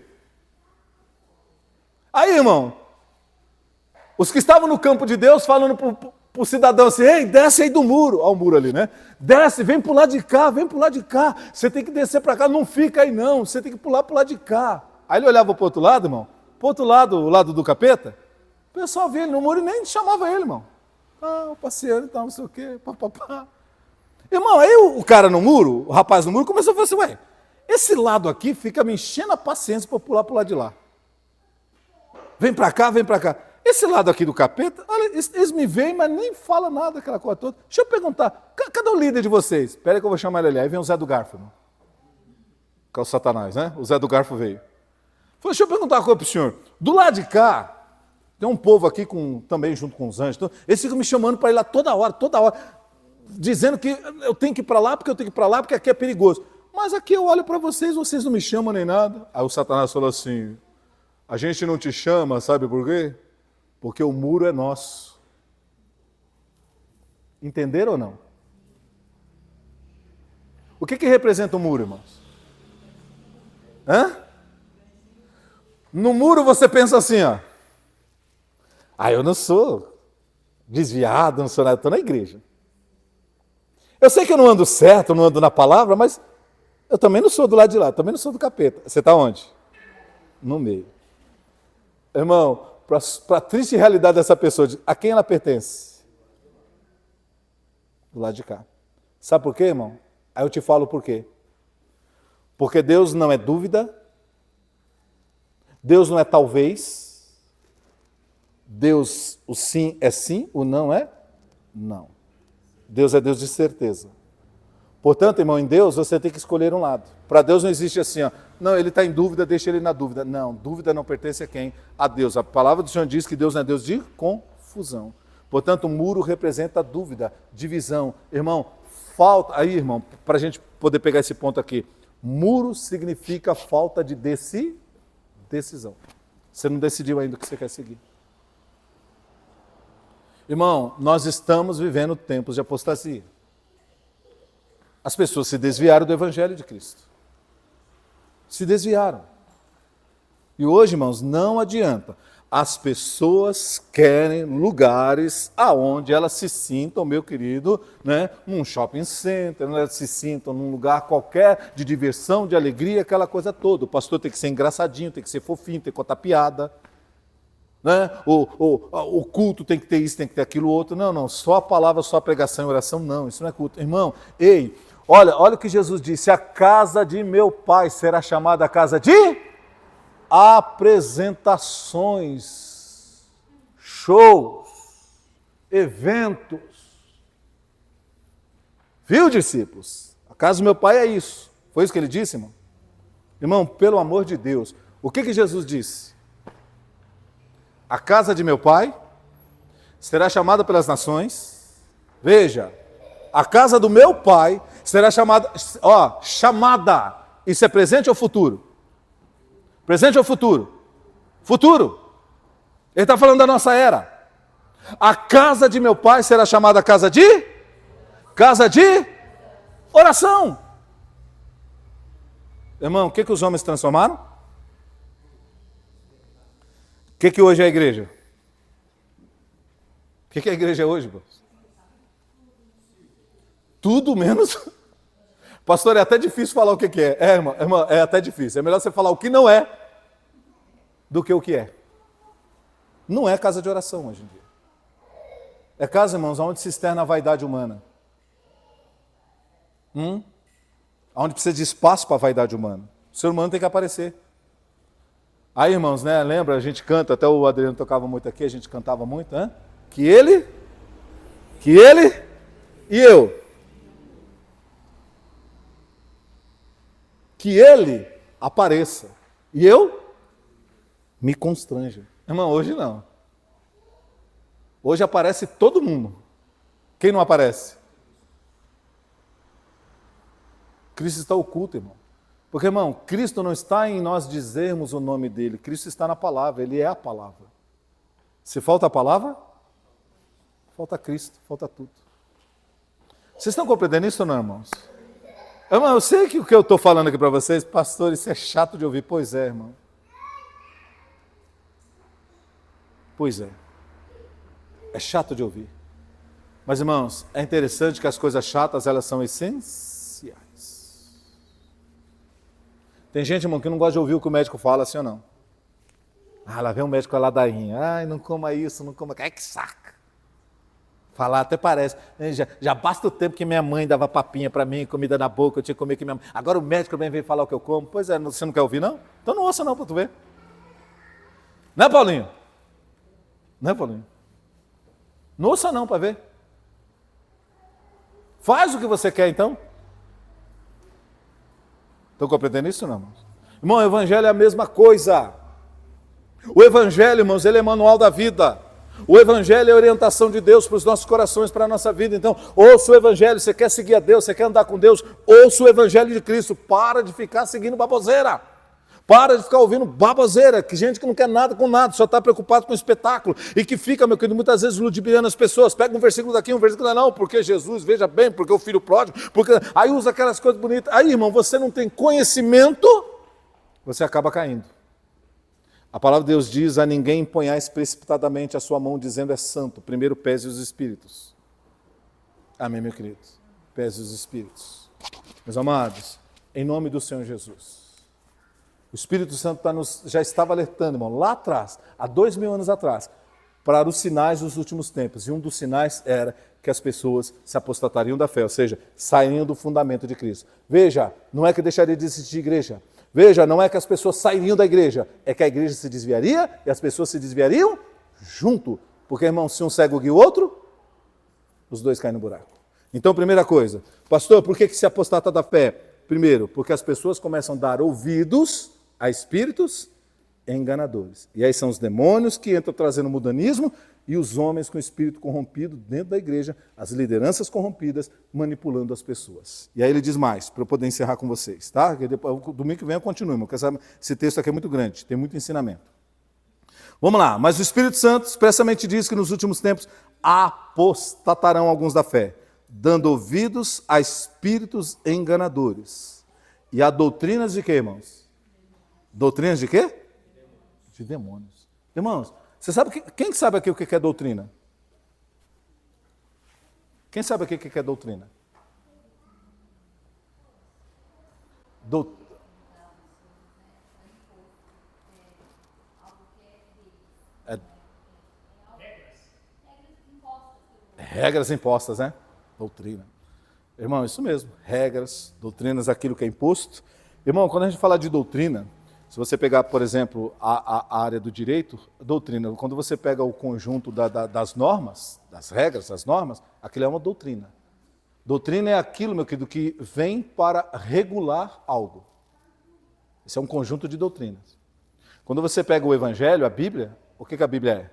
Aí, irmão, os que estavam no campo de Deus falando para o cidadão assim, ei, desce aí do muro. Olha o muro ali, né? Desce, vem para o lado de cá, vem para o lado de cá. Você tem que descer para cá, não fica aí não, você tem que pular para o lado de cá. Aí ele olhava para o outro lado, irmão, para o outro lado, o lado do capeta, o pessoal via ele no muro e nem chamava ele, irmão. Passeando e tal, não sei o quê, papapá. Irmão, aí o cara no muro, o rapaz no muro, começou a falar assim, ué, esse lado aqui fica me enchendo a paciência para pular para o lado de lá. Vem para cá, vem para cá. Esse lado aqui do capeta, olha, eles me veem, mas nem falam nada, aquela coisa toda. Deixa eu perguntar, cadê o líder de vocês? Espera que eu vou chamar ele ali. Aí vem o Zé do Garfo, irmão. Que é o Satanás, né? O Zé do Garfo veio. Falei, deixa eu perguntar uma coisa para o senhor. Do lado de cá, tem um povo aqui também junto com os anjos. Então, eles ficam me chamando para ir lá toda hora, dizendo que eu tenho que ir para lá, porque eu tenho que ir para lá, porque aqui é perigoso. Mas aqui eu olho para vocês não me chamam nem nada. Aí o Satanás falou assim, a gente não te chama, sabe por quê? Porque o muro é nosso. Entenderam ou não? O que representa o muro, irmãos? No muro você pensa assim, eu não sou desviado, não sou nada, estou na igreja. Eu sei que eu não ando certo, não ando na palavra, mas eu também não sou do lado de lá, também não sou do capeta. Você está onde? No meio. Irmão, para a triste realidade dessa pessoa, a quem ela pertence? Do lado de cá. Sabe por quê, irmão? Aí eu te falo por quê. Porque Deus não é dúvida, Deus não é talvez, Deus, o sim é sim, o não é não. Deus é Deus de certeza. Portanto, irmão, em Deus você tem que escolher um lado. Para Deus não existe assim, não, ele está em dúvida, deixa ele na dúvida. Não, dúvida não pertence a quem? A Deus. A palavra do Senhor diz que Deus não é Deus de confusão. Portanto, o muro representa dúvida, divisão. Irmão, falta... Aí, irmão, para a gente poder pegar esse ponto aqui. Muro significa falta de decisão. Você não decidiu ainda o que você quer seguir. Irmão, nós estamos vivendo tempos de apostasia. As pessoas se desviaram do Evangelho de Cristo. Se desviaram. E hoje, irmãos, não adianta. As pessoas querem lugares aonde elas se sintam, meu querido, né, num shopping center, elas se sintam num lugar qualquer de diversão, de alegria, aquela coisa toda. O pastor tem que ser engraçadinho, tem que ser fofinho, tem que contar piada. Né? O culto tem que ter isso, tem que ter aquilo outro. Não, não, só a palavra, só a pregação e oração, não, isso não é culto. Irmão, ei, olha o que Jesus disse: a casa de meu pai será chamada casa de apresentações, shows, eventos. Viu, discípulos? A casa do meu pai é isso. Foi isso que ele disse, irmão? Irmão, pelo amor de Deus, o que Jesus disse? A casa de meu pai será chamada pelas nações. Veja, a casa do meu pai será chamada, chamada. Isso é presente ou futuro? Presente ou futuro? Futuro. Ele está falando da nossa era. A casa de meu pai será chamada casa de oração. Irmão, o que os homens transformaram? O que hoje é a igreja? O que é a igreja hoje, irmão? Tudo menos. Pastor, é até difícil falar o que é. Irmão, é até difícil. É melhor você falar o que não é do que o que é. Não é casa de oração hoje em dia. É casa, irmãos, onde se externa a vaidade humana. Onde precisa de espaço para a vaidade humana. O ser humano tem que aparecer. Aí, irmãos, né? Lembra? A gente canta, até o Adriano tocava muito aqui, a gente cantava muito, né? Que ele e eu. Que ele apareça e eu me constranja. Irmão, hoje não. Hoje aparece todo mundo. Quem não aparece? Cristo está oculto, irmão. Porque, irmão, Cristo não está em nós dizermos o nome dele. Cristo está na palavra, ele é a palavra. Se falta a palavra, falta Cristo, falta tudo. Vocês estão compreendendo isso ou não, irmãos? Irmão, eu sei que o que eu estou falando aqui para vocês, pastor, isso é chato de ouvir. Pois é, irmão. Pois é. É chato de ouvir. Mas, irmãos, é interessante que as coisas chatas, elas são essenciais. Tem gente, irmão, que não gosta de ouvir o que o médico fala, assim ou não? Ah, lá vem um médico com a ladainha. Ai, não coma isso, não coma... Ai, que saco. Falar até parece. Já basta o tempo que minha mãe dava papinha para mim, comida na boca, eu tinha que comer que minha mãe... Agora o médico também vem falar o que eu como. Pois é, você não quer ouvir, não? Então não ouça não, para tu ver. Não é, Paulinho? Não é, Paulinho? Não ouça não, para ver. Faz o que você quer, então. Estão compreendendo isso, não, irmãos? Irmão, o evangelho é a mesma coisa. O evangelho, irmãos, ele é manual da vida. O evangelho é a orientação de Deus para os nossos corações, para a nossa vida. Então, ouça o evangelho. Você quer seguir a Deus, você quer andar com Deus, ouça o evangelho de Cristo. Para de ficar seguindo baboseira. Para de ficar ouvindo baboseira, que gente que não quer nada com nada, só está preocupado com o espetáculo. E que fica, meu querido, muitas vezes ludibriando as pessoas. Pega um versículo daqui, um versículo lá, não, porque Jesus, veja bem, porque o filho pródigo, porque... Aí usa aquelas coisas bonitas. Aí, irmão, você não tem conhecimento, você acaba caindo. A palavra de Deus diz: a ninguém imponhais precipitadamente a sua mão, dizendo é santo. Primeiro pese os espíritos. Amém, meu querido? Pese os espíritos. Meus amados, em nome do Senhor Jesus. O Espírito Santo já estava alertando, irmão, lá atrás, há 2000 anos atrás, para os sinais dos últimos tempos. E um dos sinais era que as pessoas se apostatariam da fé, ou seja, sairiam do fundamento de Cristo. Veja, não é que deixaria de existir igreja. Veja, não é que as pessoas sairiam da igreja, é que a igreja se desviaria e as pessoas se desviariam junto. Porque, irmão, se um cego guia o outro, os dois caem no buraco. Então, primeira coisa, pastor, por que se apostata da fé? Primeiro, porque as pessoas começam a dar ouvidos a espíritos enganadores. E aí são os demônios que entram trazendo mudanismo e os homens com espírito corrompido dentro da igreja, as lideranças corrompidas, manipulando as pessoas. E aí ele diz mais, para eu poder encerrar com vocês, tá? Domingo que vem eu continuo, irmão, porque esse texto aqui é muito grande, tem muito ensinamento. Vamos lá, mas o Espírito Santo expressamente diz que nos últimos tempos apostatarão alguns da fé, dando ouvidos a espíritos enganadores e a doutrinas de quê, irmãos? Doutrinas de quê? De demônios. Irmãos, Você sabe quem sabe aqui o que é doutrina? Quem sabe aqui o que é doutrina? É regras impostas, né? Doutrina. Irmão, isso mesmo. Regras, doutrinas, aquilo que é imposto. Irmão, quando a gente fala de doutrina, se você pegar, por exemplo, a área do direito, doutrina, quando você pega o conjunto das normas, das regras, das normas, aquilo é uma doutrina. Doutrina é aquilo, meu querido, que vem para regular algo. Esse é um conjunto de doutrinas. Quando você pega o Evangelho, a Bíblia, o que a Bíblia é?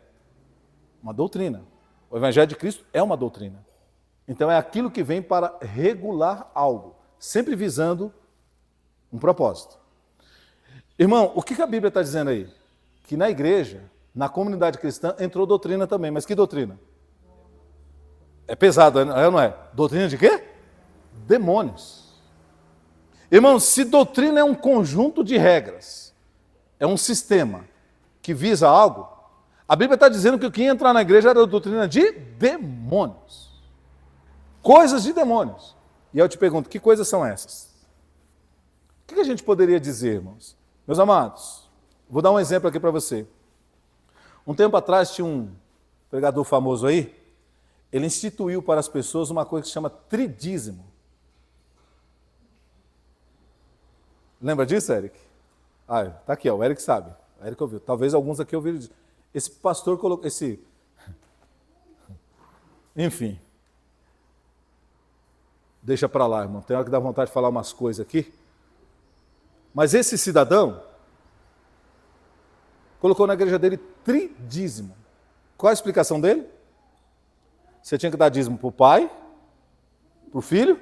Uma doutrina. O Evangelho de Cristo é uma doutrina. Então é aquilo que vem para regular algo, sempre visando um propósito. Irmão, o que a Bíblia está dizendo aí? Que na igreja, na comunidade cristã, entrou doutrina também. Mas que doutrina? É pesado, não é? Doutrina de quê? Demônios. Irmão, se doutrina é um conjunto de regras, é um sistema que visa algo, a Bíblia está dizendo que o que ia entrar na igreja era a doutrina de demônios. Coisas de demônios. E eu te pergunto, que coisas são essas? O que a gente poderia dizer, irmãos? Meus amados, vou dar um exemplo aqui para você. Um tempo atrás tinha um pregador famoso aí, ele instituiu para as pessoas uma coisa que se chama tridízimo. Lembra disso, Eric? Ah, tá aqui, ó, o Eric sabe. O Eric ouviu. Talvez alguns aqui ouviram disso. Esse pastor colocou, enfim. Deixa para lá, irmão. Tem hora que dá vontade de falar umas coisas aqui. Mas esse cidadão colocou na igreja dele tridízimo. Qual a explicação dele? Você tinha que dar dízimo para o Pai, para o Filho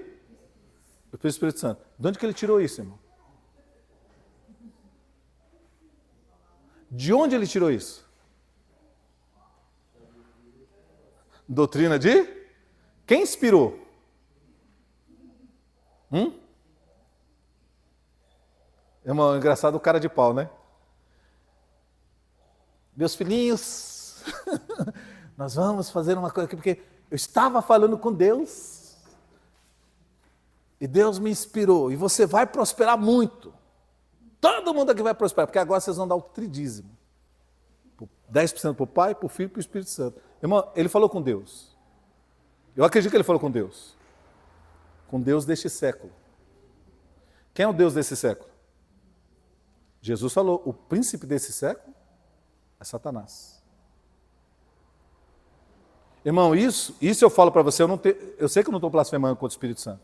e para o Espírito Santo. De onde que ele tirou isso, irmão? De onde ele tirou isso? Doutrina de? Quem inspirou? Irmão, engraçado o cara de pau, né? Meus filhinhos, nós vamos fazer uma coisa aqui, porque eu estava falando com Deus e Deus me inspirou, e você vai prosperar muito. Todo mundo aqui vai prosperar, porque agora vocês vão dar o tridízimo. 10% para o Pai, para o Filho e para o Espírito Santo. Irmão, ele falou com Deus. Eu acredito que ele falou com Deus. Com Deus deste século. Quem é o Deus desse século? Jesus falou, o príncipe desse século é Satanás. Irmão, isso eu falo para você, eu sei que eu não estou blasfemando contra o Espírito Santo.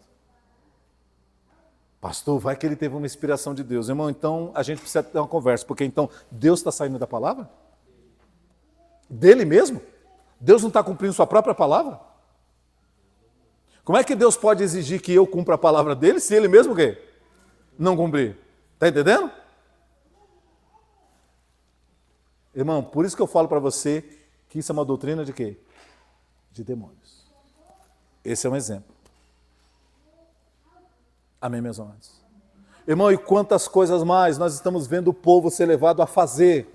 Pastor, vai que ele teve uma inspiração de Deus. Irmão, então a gente precisa ter uma conversa, porque então Deus está saindo da palavra? Dele mesmo? Deus não está cumprindo sua própria palavra? Como é que Deus pode exigir que eu cumpra a palavra dele, se ele mesmo o quê? Não cumprir? Está entendendo? Irmão, por isso que eu falo para você que isso é uma doutrina de quê? De demônios. Esse é um exemplo. Amém, meus amados? Irmão, e quantas coisas mais nós estamos vendo o povo ser levado a fazer?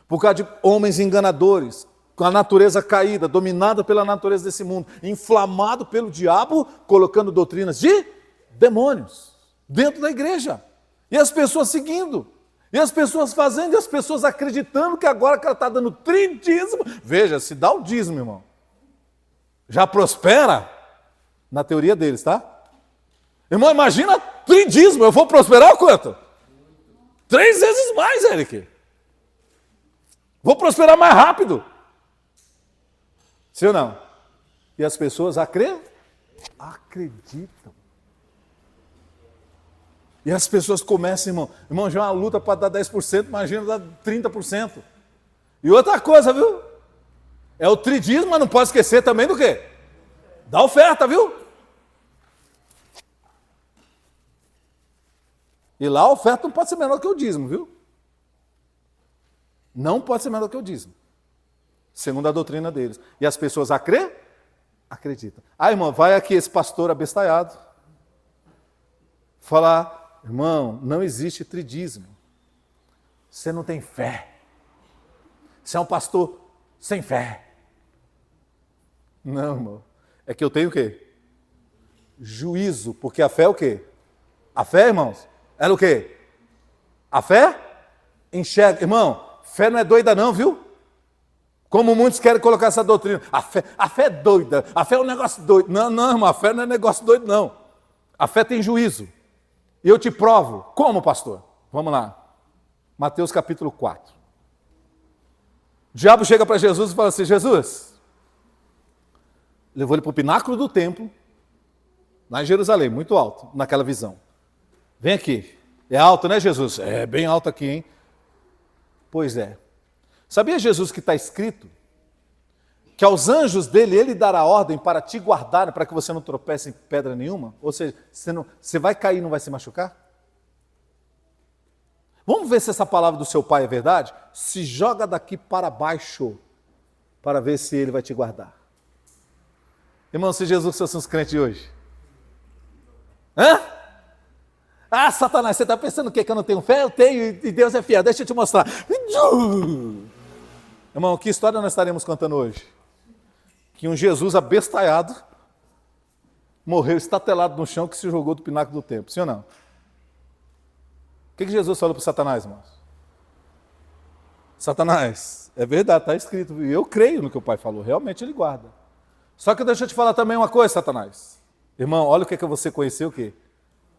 Por causa de homens enganadores, com a natureza caída, dominada pela natureza desse mundo, inflamado pelo diabo, colocando doutrinas de demônios dentro da igreja. E as pessoas seguindo. E as pessoas fazendo, e as pessoas acreditando que agora que ela está dando tridízimo. Veja, se dá o dízimo, irmão. Já prospera na teoria deles, tá? Irmão, imagina tridízimo. Eu vou prosperar quanto? 3 vezes mais, Eric. Vou prosperar mais rápido. Sim ou não? E as pessoas acreditam. E as pessoas começam, irmão, já é uma luta para dar 10%, imagina dar 30%. E outra coisa, viu? É o tridízimo, mas não pode esquecer também do quê? Da oferta, viu? E lá a oferta não pode ser menor que o dízimo, viu? Não pode ser menor que o dízimo. Segundo a doutrina deles. E as pessoas acreditam. Ah, irmão, vai aqui esse pastor abestalhado falar, irmão, não existe tridízimo. Você não tem fé. Você é um pastor sem fé. Não, irmão. É que eu tenho o quê? Juízo. Porque a fé é o quê? A fé, irmãos, ela é o quê? A fé enxerga. Irmão, fé não é doida não, viu? Como muitos querem colocar essa doutrina. A fé é doida. A fé é um negócio doido. Não, não, irmão, a fé não é negócio doido, não. A fé tem juízo. E eu te provo. Como, pastor? Vamos lá. Mateus capítulo 4. O diabo chega para Jesus e fala assim, Jesus, levou ele para o pináculo do templo, lá em Jerusalém, muito alto, naquela visão. Vem aqui. É alto, né, Jesus? É bem alto aqui, hein? Pois é. Sabia, Jesus, que está escrito que aos anjos dele, ele dará ordem para te guardar, para que você não tropece em pedra nenhuma? Ou seja, você vai cair e não vai se machucar? Vamos ver se essa palavra do seu pai é verdade? Se joga daqui para baixo, para ver se ele vai te guardar. Irmão, se Jesus fosse uns crentes de hoje. Hã? Ah, Satanás, você está pensando o quê? Que eu não tenho fé? Eu tenho e Deus é fiel. Deixa eu te mostrar. Irmão, que história nós estaremos contando hoje? Que um Jesus abestalhado morreu estatelado no chão que se jogou do pináculo do templo. Sim ou não? O que Jesus falou para Satanás, irmãos? Satanás, é verdade, está escrito. E eu creio no que o pai falou. Realmente ele guarda. Só que deixa eu te falar também uma coisa, Satanás. Irmão, olha o que você conheceu, o quê?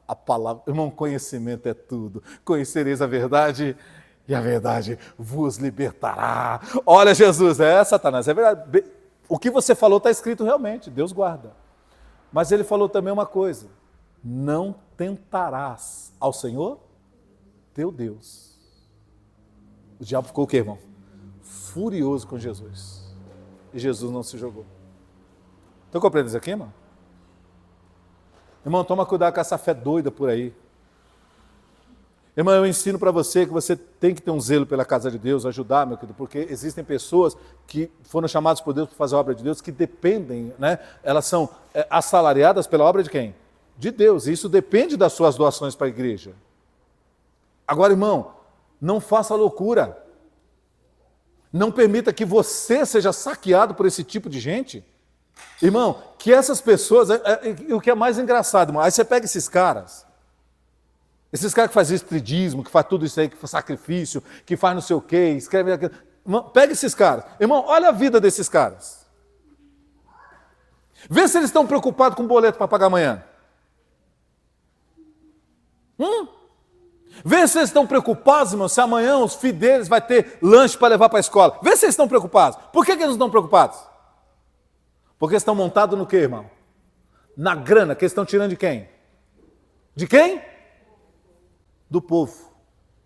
A palavra. Irmão, conhecimento é tudo. Conhecereis a verdade e a verdade vos libertará. Olha, Jesus, Satanás, é verdade. O que você falou está escrito realmente, Deus guarda. Mas ele falou também uma coisa: não tentarás ao Senhor teu Deus. O diabo ficou o quê, irmão? Furioso com Jesus. E Jesus não se jogou. Estão compreendendo isso aqui, irmão? Irmão, toma cuidado com essa fé doida por aí. Irmão, eu ensino para você que você tem que ter um zelo pela casa de Deus, ajudar, meu querido, porque existem pessoas que foram chamadas por Deus para fazer a obra de Deus, que dependem, né? Elas são assalariadas pela obra de quem? De Deus. E isso depende das suas doações para a igreja. Agora, irmão, não faça loucura. Não permita que você seja saqueado por esse tipo de gente. Irmão, que essas pessoas, o que é mais engraçado, irmão, aí você pega esses caras que fazem estridismo, que faz tudo isso aí, que faz sacrifício, que faz não sei o quê, escreve aquilo. Irmão, pega esses caras. Irmão, olha a vida desses caras. Vê se eles estão preocupados com o boleto para pagar amanhã. Vê se eles estão preocupados, irmão, se amanhã os filhos deles vai ter lanche para levar para a escola. Vê se eles estão preocupados. Por que eles não estão preocupados? Porque estão montados no quê, irmão? Na grana, que eles estão tirando de quem? De quem? Do povo,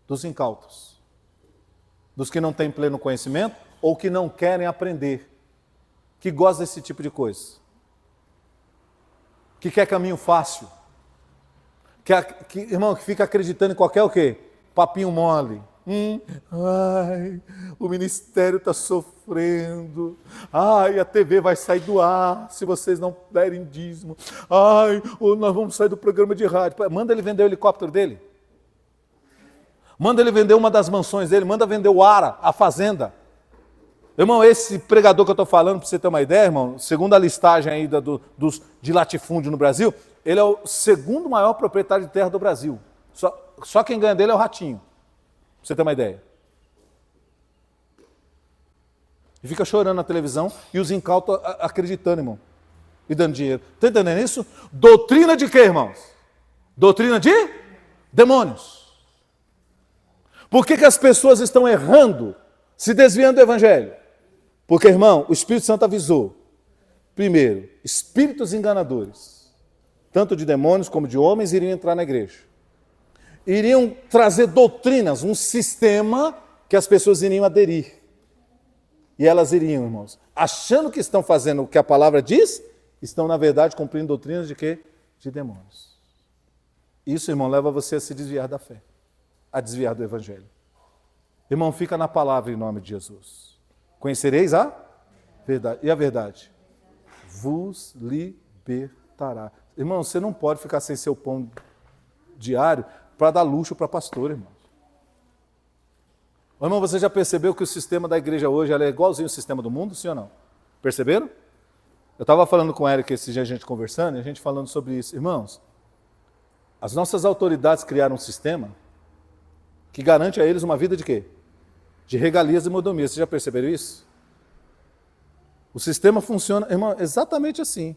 dos incautos. Dos que não têm pleno conhecimento ou que não querem aprender. Que gostam desse tipo de coisa. Que quer caminho fácil. Irmão, que fica acreditando em qualquer o quê? Papinho mole. Ai, o ministério está sofrendo. Ai, a TV vai sair do ar se vocês não derem dízimo. Ai, nós vamos sair do programa de rádio. Manda ele vender o helicóptero dele. Manda ele vender uma das mansões dele. Manda vender o Ara, a fazenda. Irmão, esse pregador que eu estou falando, para você ter uma ideia, irmão, segundo a listagem aí de latifúndio no Brasil, ele é o segundo maior proprietário de terra do Brasil. Só quem ganha dele é o Ratinho. Pra você ter uma ideia. E fica chorando na televisão e os incautos acreditando, irmão. E dando dinheiro. Está entendendo isso? Doutrina de quê, irmãos? Doutrina de demônios. Por que as pessoas estão errando, se desviando do evangelho? Porque, irmão, o Espírito Santo avisou. Primeiro, espíritos enganadores, tanto de demônios como de homens, iriam entrar na igreja. Iriam trazer doutrinas, um sistema que as pessoas iriam aderir. E elas iriam, irmãos, achando que estão fazendo o que a palavra diz, estão, na verdade, cumprindo doutrinas de quê? De demônios. Isso, irmão, leva você a se desviar da fé, a desviar do evangelho. Irmão, fica na palavra em nome de Jesus. Conhecereis a verdade. E a verdade vos libertará. Irmão, você não pode ficar sem seu pão diário para dar luxo para pastor, irmão. Irmão, você já percebeu que o sistema da igreja hoje ela é igualzinho ao sistema do mundo, sim ou não? Perceberam? Eu estava falando com o Eric esse dia, a gente conversando, e a gente falando sobre isso. Irmãos, as nossas autoridades criaram um sistema que garante a eles uma vida de quê? De regalias e mordomias. Vocês já perceberam isso? O sistema funciona, irmão, exatamente assim.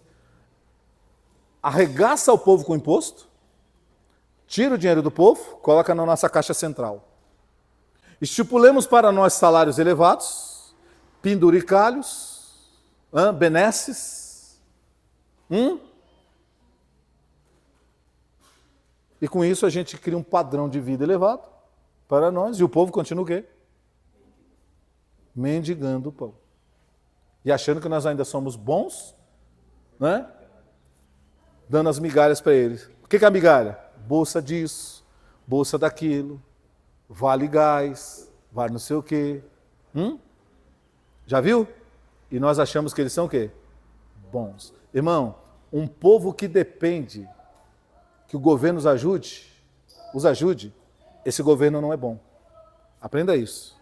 Arregaça o povo com imposto, tira o dinheiro do povo, coloca na nossa caixa central. Estipulemos para nós salários elevados, penduricalhos, benesses. E com isso a gente cria um padrão de vida elevado para nós, e o povo continua o quê? Mendigando o pão. E achando que nós ainda somos bons, né? Dando as migalhas para eles. O que é a migalha? Bolsa disso, bolsa daquilo, vale gás, vale não sei o quê. Já viu? E nós achamos que eles são o quê? Bons. Irmão, um povo que depende que o governo os ajude, esse governo não é bom. Aprenda isso.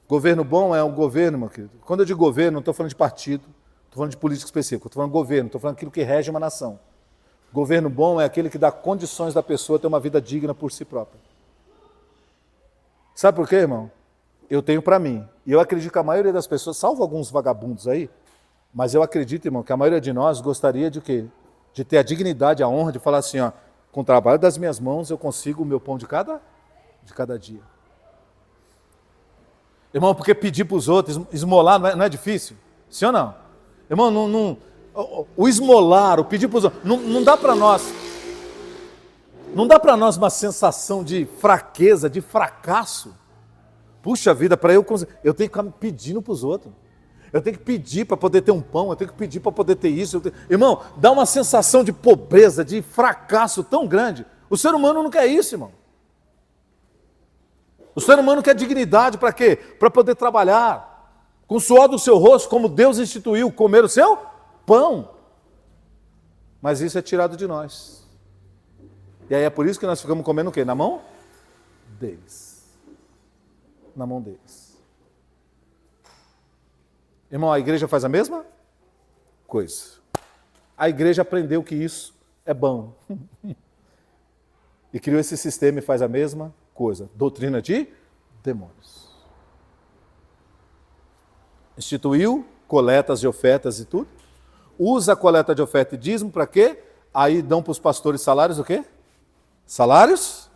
Governo bom é um governo, meu querido. Quando eu digo governo, não estou falando de partido, estou falando de política específica, estou falando de governo, estou falando aquilo que rege uma nação. Governo bom é aquele que dá condições da pessoa ter uma vida digna por si própria. Sabe por quê, irmão? Eu tenho para mim, e eu acredito que a maioria das pessoas, salvo alguns vagabundos aí, mas eu acredito, irmão, que a maioria de nós gostaria de quê? De ter a dignidade, a honra de falar assim, ó, com o trabalho das minhas mãos eu consigo o meu pão de cada dia. Irmão, porque pedir para os outros, esmolar não é difícil? Sim ou não? Irmão, o esmolar, o pedir para os outros, não dá para nós. Não dá para nós uma sensação de fraqueza, de fracasso. Puxa vida, para eu tenho que ficar pedindo para os outros. Eu tenho que pedir para poder ter um pão, eu tenho que pedir para poder ter isso. Irmão, dá uma sensação de pobreza, de fracasso tão grande. O ser humano não quer isso, irmão. O ser humano quer dignidade para quê? Para poder trabalhar com o suor do seu rosto, como Deus instituiu, comer o seu pão. Mas isso é tirado de nós. E aí é por isso que nós ficamos comendo o quê? Na mão deles. Na mão deles. Irmão, a igreja faz a mesma coisa. A igreja aprendeu que isso é bom. E criou esse sistema e faz a mesma coisa. Doutrina de demônios. Instituiu coletas de ofertas e tudo. Usa a coleta de oferta e dízimo para quê? Aí dão para os pastores salários o quê? Salários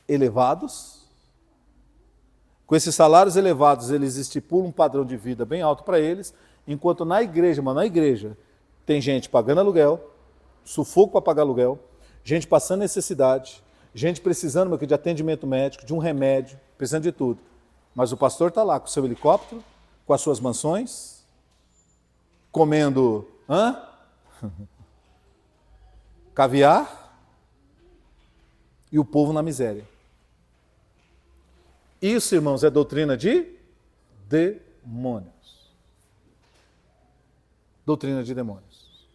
elevados. Com esses salários elevados, eles estipulam um padrão de vida bem alto para eles, enquanto na igreja, tem gente pagando aluguel, sufoco para pagar aluguel, gente passando necessidade, gente precisando de atendimento médico, de um remédio, precisando de tudo. Mas o pastor está lá com o seu helicóptero, com as suas mansões, comendo caviar, e o povo na miséria. Isso, irmãos, é doutrina de demônios. Doutrina de demônios.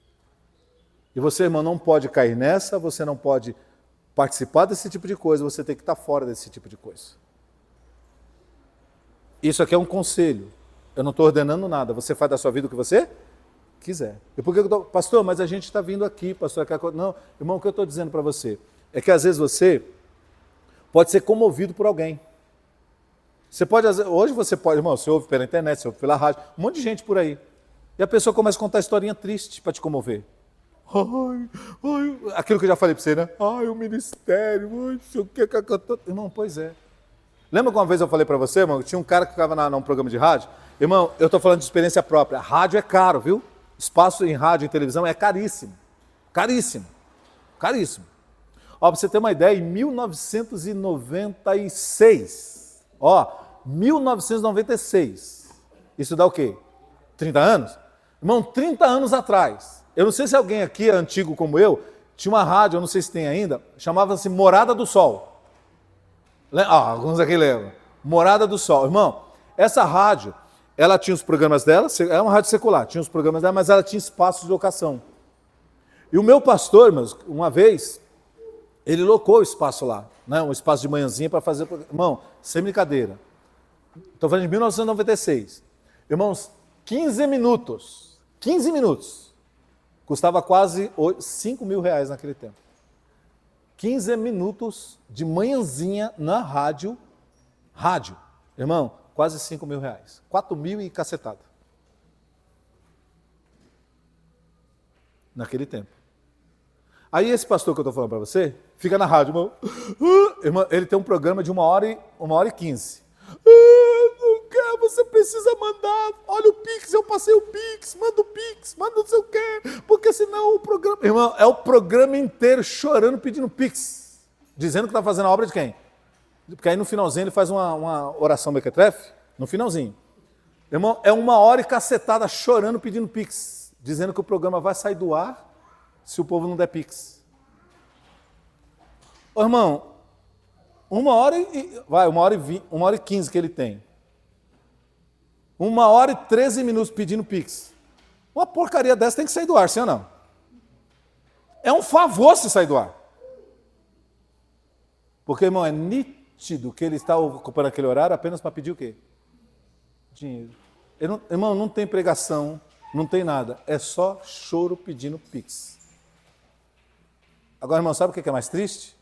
E você, irmão, não pode cair nessa, você não pode participar desse tipo de coisa, você tem que estar fora desse tipo de coisa. Isso aqui é um conselho. Eu não estou ordenando nada. Você faz da sua vida o que você quiser. E por que eu estou... Pastor, mas a gente está vindo aqui, pastor. Não, irmão, o que eu estou dizendo para você é que às vezes você pode ser comovido por alguém. Você pode, hoje você pode, irmão, você ouve pela internet, você ouve pela rádio, um monte de gente por aí. E a pessoa começa a contar historinha triste para te comover. Aquilo que eu já falei para você, né? O ministério, não sei o que. Irmão, pois é. Lembra que uma vez eu falei para você, irmão, tinha um cara que ficava num programa de rádio? Irmão, eu estou falando de experiência própria. Rádio é caro, viu? Espaço em rádio e televisão é caríssimo. Caríssimo. Caríssimo. Ó, para você ter uma ideia, em 1996, 1996, isso dá o quê? 30 anos? Irmão, 30 anos atrás, eu não sei se alguém aqui é antigo como eu, tinha uma rádio, eu não sei se tem ainda, chamava-se Morada do Sol. Alguns aqui lembram. Morada do Sol. Irmão, essa rádio, ela tinha os programas dela, é uma rádio secular, tinha os programas dela, mas ela tinha espaço de locação. E o meu pastor, irmãos, uma vez, Ele locou o espaço lá, né? Um espaço de manhãzinha para fazer... Irmão, sem brincadeira. Estou falando de 1996. Irmãos, 15 minutos. Custava quase 5 mil reais naquele tempo. 15 minutos de manhãzinha na rádio. Irmão, quase 5 mil reais. 4 mil e cacetada. Naquele tempo. Aí esse pastor que eu estou falando para você, fica na rádio, irmão. Irmão, ele tem um programa de 1h15. Não quer, você precisa mandar. Olha o Pix, eu passei o Pix, manda não sei o quê. Porque senão o programa... Irmão, é o programa inteiro chorando, pedindo Pix. Dizendo que está fazendo a obra de quem? Porque aí no finalzinho ele faz uma oração mequetrefe, no finalzinho. Irmão, é 1h e cacetada chorando, pedindo Pix. Dizendo que o programa vai sair do ar se o povo não der Pix. Ô, irmão, 1h15 que ele tem. 1h13 pedindo Pix. Uma porcaria dessa tem que sair do ar, sim ou não? É um favor se sair do ar. Porque, irmão, é nítido que ele está ocupando aquele horário apenas para pedir o quê? Dinheiro. Irmão, não tem pregação, não tem nada. É só choro pedindo Pix. Agora, irmão, sabe o que é mais triste?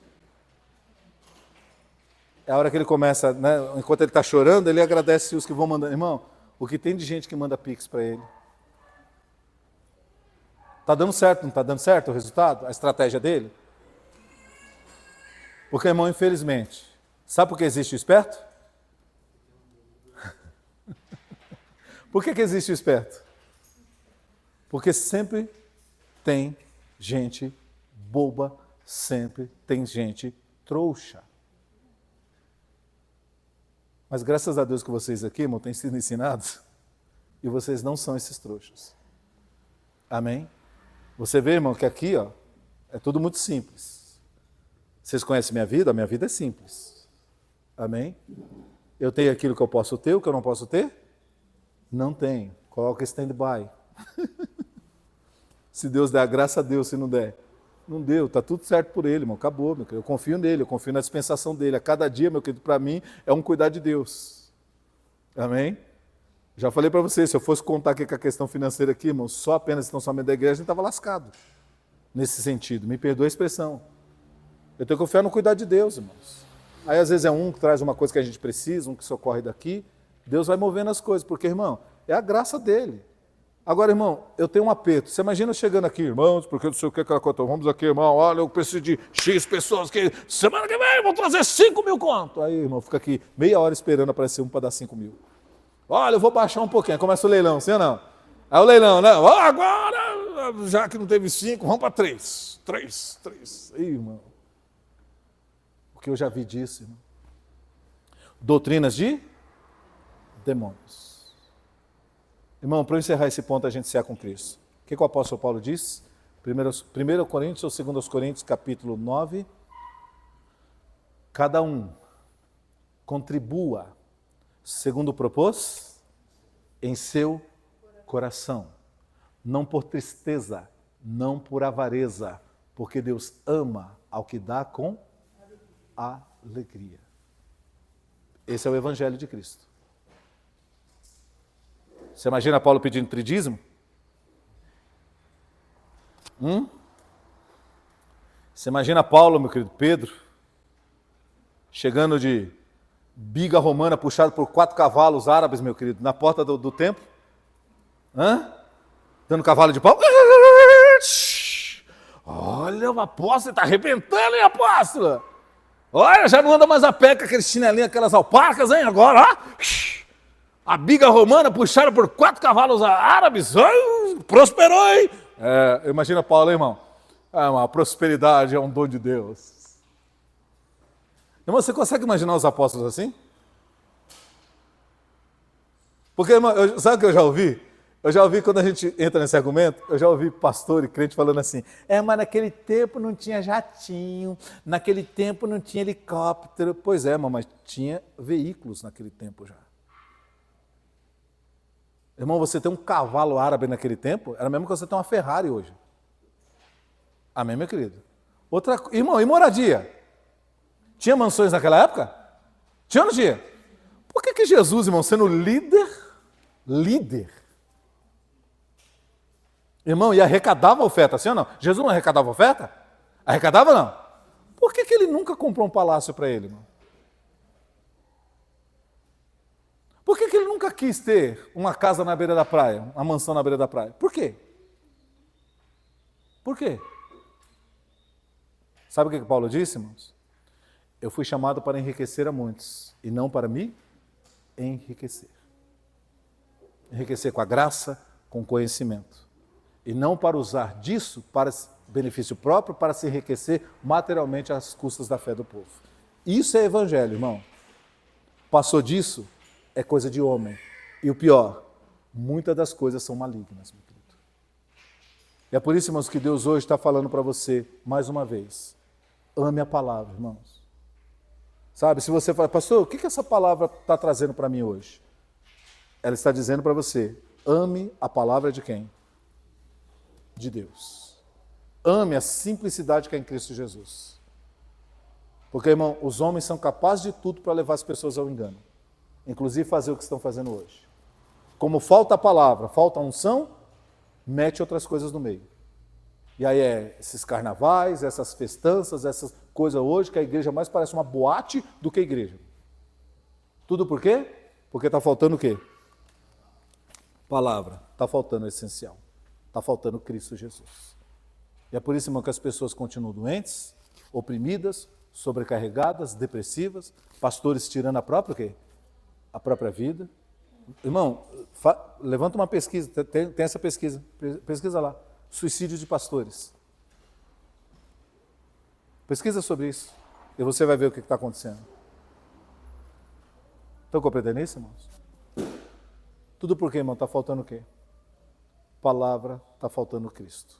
É a hora que ele começa, né, enquanto ele está chorando, ele agradece os que vão mandando. Irmão, o que tem de gente que manda Pix para ele? Está dando certo, não está dando certo o resultado? A estratégia dele? Porque, irmão, infelizmente, sabe por que existe o esperto? Por que existe o esperto? Porque sempre tem gente boba, sempre tem gente trouxa. Mas graças a Deus que vocês aqui, irmão, têm sido ensinados e vocês não são esses trouxas. Amém? Você vê, irmão, que aqui, ó, é tudo muito simples. Vocês conhecem minha vida? A minha vida é simples. Amém? Eu tenho aquilo que eu posso ter, o que eu não posso ter? Não tenho. Coloca stand-by. Se Deus der, graças a Deus. Se não der, não deu. Está tudo certo por ele, irmão. Acabou, meu querido. Eu confio nele, eu confio na dispensação dele. A cada dia, meu querido, para mim, é um cuidar de Deus. Amém? Já falei para vocês, se eu fosse contar aqui com a questão financeira aqui, irmão, só apenas estão somente da igreja, a gente estava lascado. Nesse sentido. Me perdoa a expressão. Eu tenho que confiar no cuidar de Deus, irmãos. Aí às vezes é um que traz uma coisa que a gente precisa, um que socorre daqui. Deus vai movendo as coisas, porque, irmão, é a graça dele. Agora, irmão, eu tenho um aperto. Você imagina eu chegando aqui, irmãos, porque eu não sei o que aquela conta. Vamos aqui, irmão, olha, eu preciso de X pessoas que semana que vem vão trazer 5 mil conto. Aí, irmão, fica aqui meia hora esperando aparecer um para dar 5 mil. Olha, eu vou baixar um pouquinho. Aí começa o leilão, sim ou não? Aí o leilão, né? Agora, já que não teve 5, vamos para 3. 3. Ih, irmão. O que eu já vi disso, irmão. Doutrinas de demônios. Irmão, para eu encerrar esse ponto, a gente se com Cristo. O que o apóstolo Paulo diz? 1 Coríntios ou 2 Coríntios, capítulo 9. Cada um contribua segundo propôs em seu coração. Não por tristeza, não por avareza, porque Deus ama ao que dá com alegria. Esse é o Evangelho de Cristo. Você imagina Paulo pedindo tridízimo? Você imagina Paulo, meu querido Pedro, chegando de biga romana puxado por 4 cavalos árabes, meu querido, na porta do templo? Dando cavalo de pau? Olha, o apóstolo está arrebentando, hein, apóstolo? Olha, já não anda mais a pé com aqueles chinelinhos, aquelas alpacas, hein? Agora, ó. A biga romana puxada por 4 cavalos árabes. Prosperou, hein? Imagina Paulo, hein, irmão? A prosperidade é um dom de Deus. Irmão, você consegue imaginar os apóstolos assim? Porque, irmão, sabe o que eu já ouvi? Eu já ouvi, quando a gente entra nesse argumento, eu já ouvi pastor e crente falando assim, mas naquele tempo não tinha jatinho, naquele tempo não tinha helicóptero. Pois é, irmão, mas tinha veículos naquele tempo já. Irmão, você ter um cavalo árabe naquele tempo, era mesmo que você ter uma Ferrari hoje. Amém, meu querido? Irmão, e moradia? Tinha mansões naquela época? Tinha ou não tinha? Por que Jesus, irmão, sendo líder, irmão, e arrecadava oferta, sim ou não? Jesus não arrecadava oferta? Arrecadava ou não? Por que ele nunca comprou um palácio para ele, irmão? Por que ele nunca quis ter uma casa na beira da praia, uma mansão na beira da praia? Por quê? Por quê? Sabe o que Paulo disse, irmãos? Eu fui chamado para enriquecer a muitos, e não para me enriquecer. Enriquecer com a graça, com o conhecimento. E não para usar disso para benefício próprio, para se enriquecer materialmente às custas da fé do povo. Isso é evangelho, irmão. Passou disso, é coisa de homem. E o pior, muitas das coisas são malignas, meu querido. E é por isso, irmãos, que Deus hoje está falando para você, mais uma vez, ame a palavra, irmãos. Sabe, se você fala, pastor, o que essa palavra está trazendo para mim hoje? Ela está dizendo para você, ame a palavra de quem? De Deus. Ame a simplicidade que é em Cristo Jesus. Porque, irmão, os homens são capazes de tudo para levar as pessoas ao engano. Inclusive fazer o que estão fazendo hoje. Como falta a palavra, falta a unção, mete outras coisas no meio. E aí esses carnavais, essas festanças, essas coisas hoje, que a igreja mais parece uma boate do que igreja. Tudo por quê? Porque está faltando o quê? Palavra. Está faltando o essencial. Está faltando Cristo Jesus. E é por isso, irmão, que as pessoas continuam doentes, oprimidas, sobrecarregadas, depressivas, pastores tirando a própria, o quê? A própria vida. Irmão, levanta uma pesquisa, tem essa pesquisa, pesquisa lá, suicídio de pastores. Pesquisa sobre isso, e você vai ver o que está acontecendo. Estão compreendendo isso, irmãos? Tudo por quê, irmão? Está faltando o quê? Palavra, está faltando Cristo.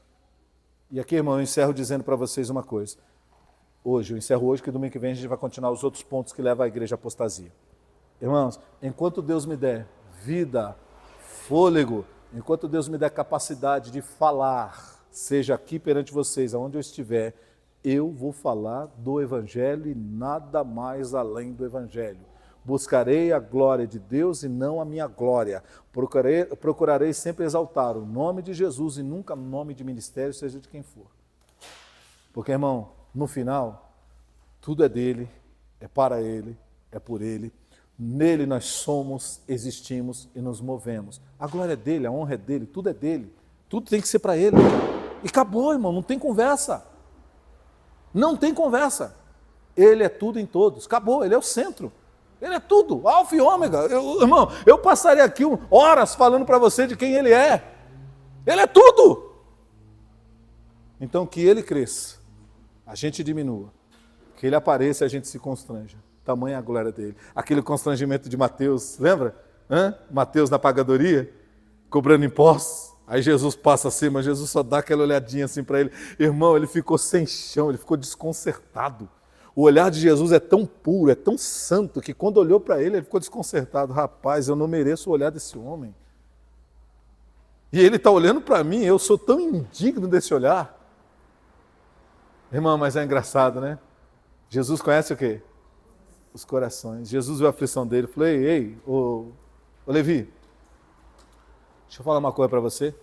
E aqui, irmão, eu encerro dizendo para vocês uma coisa. Hoje, eu encerro hoje, que domingo que vem a gente vai continuar os outros pontos que levam à igreja à apostasia. Irmãos, enquanto Deus me der vida, fôlego, enquanto Deus me der capacidade de falar, seja aqui perante vocês, aonde eu estiver, eu vou falar do Evangelho e nada mais além do Evangelho. Buscarei a glória de Deus e não a minha glória. Procurarei sempre exaltar o nome de Jesus e nunca o nome de ministério, seja de quem for. Porque, irmão, no final, tudo é dele, é para ele, é por ele. Nele nós somos, existimos e nos movemos. A glória é dele, a honra é dele, tudo é dele. Tudo tem que ser para ele. E acabou, irmão, não tem conversa. Não tem conversa. Ele é tudo em todos. Acabou, ele é o centro. Ele é tudo, alfa e ômega. Irmão, eu passaria aqui horas falando para você de quem ele é. Ele é tudo. Então que ele cresça, a gente diminua. Que ele apareça e a gente se constranja. Tamanha a glória dele. Aquele constrangimento de Mateus, lembra? Mateus na pagadoria, cobrando impostos. Aí Jesus passa assim, mas Jesus só dá aquela olhadinha assim para ele. Irmão, ele ficou sem chão, ele ficou desconcertado. O olhar de Jesus é tão puro, é tão santo, que quando olhou para ele, ele ficou desconcertado. Rapaz, eu não mereço o olhar desse homem. E ele está olhando para mim, eu sou tão indigno desse olhar. Irmão, mas é engraçado, né? Jesus conhece o quê? Os corações. Jesus viu a aflição dele. Falei, ei, ô Levi, deixa eu falar uma coisa para você.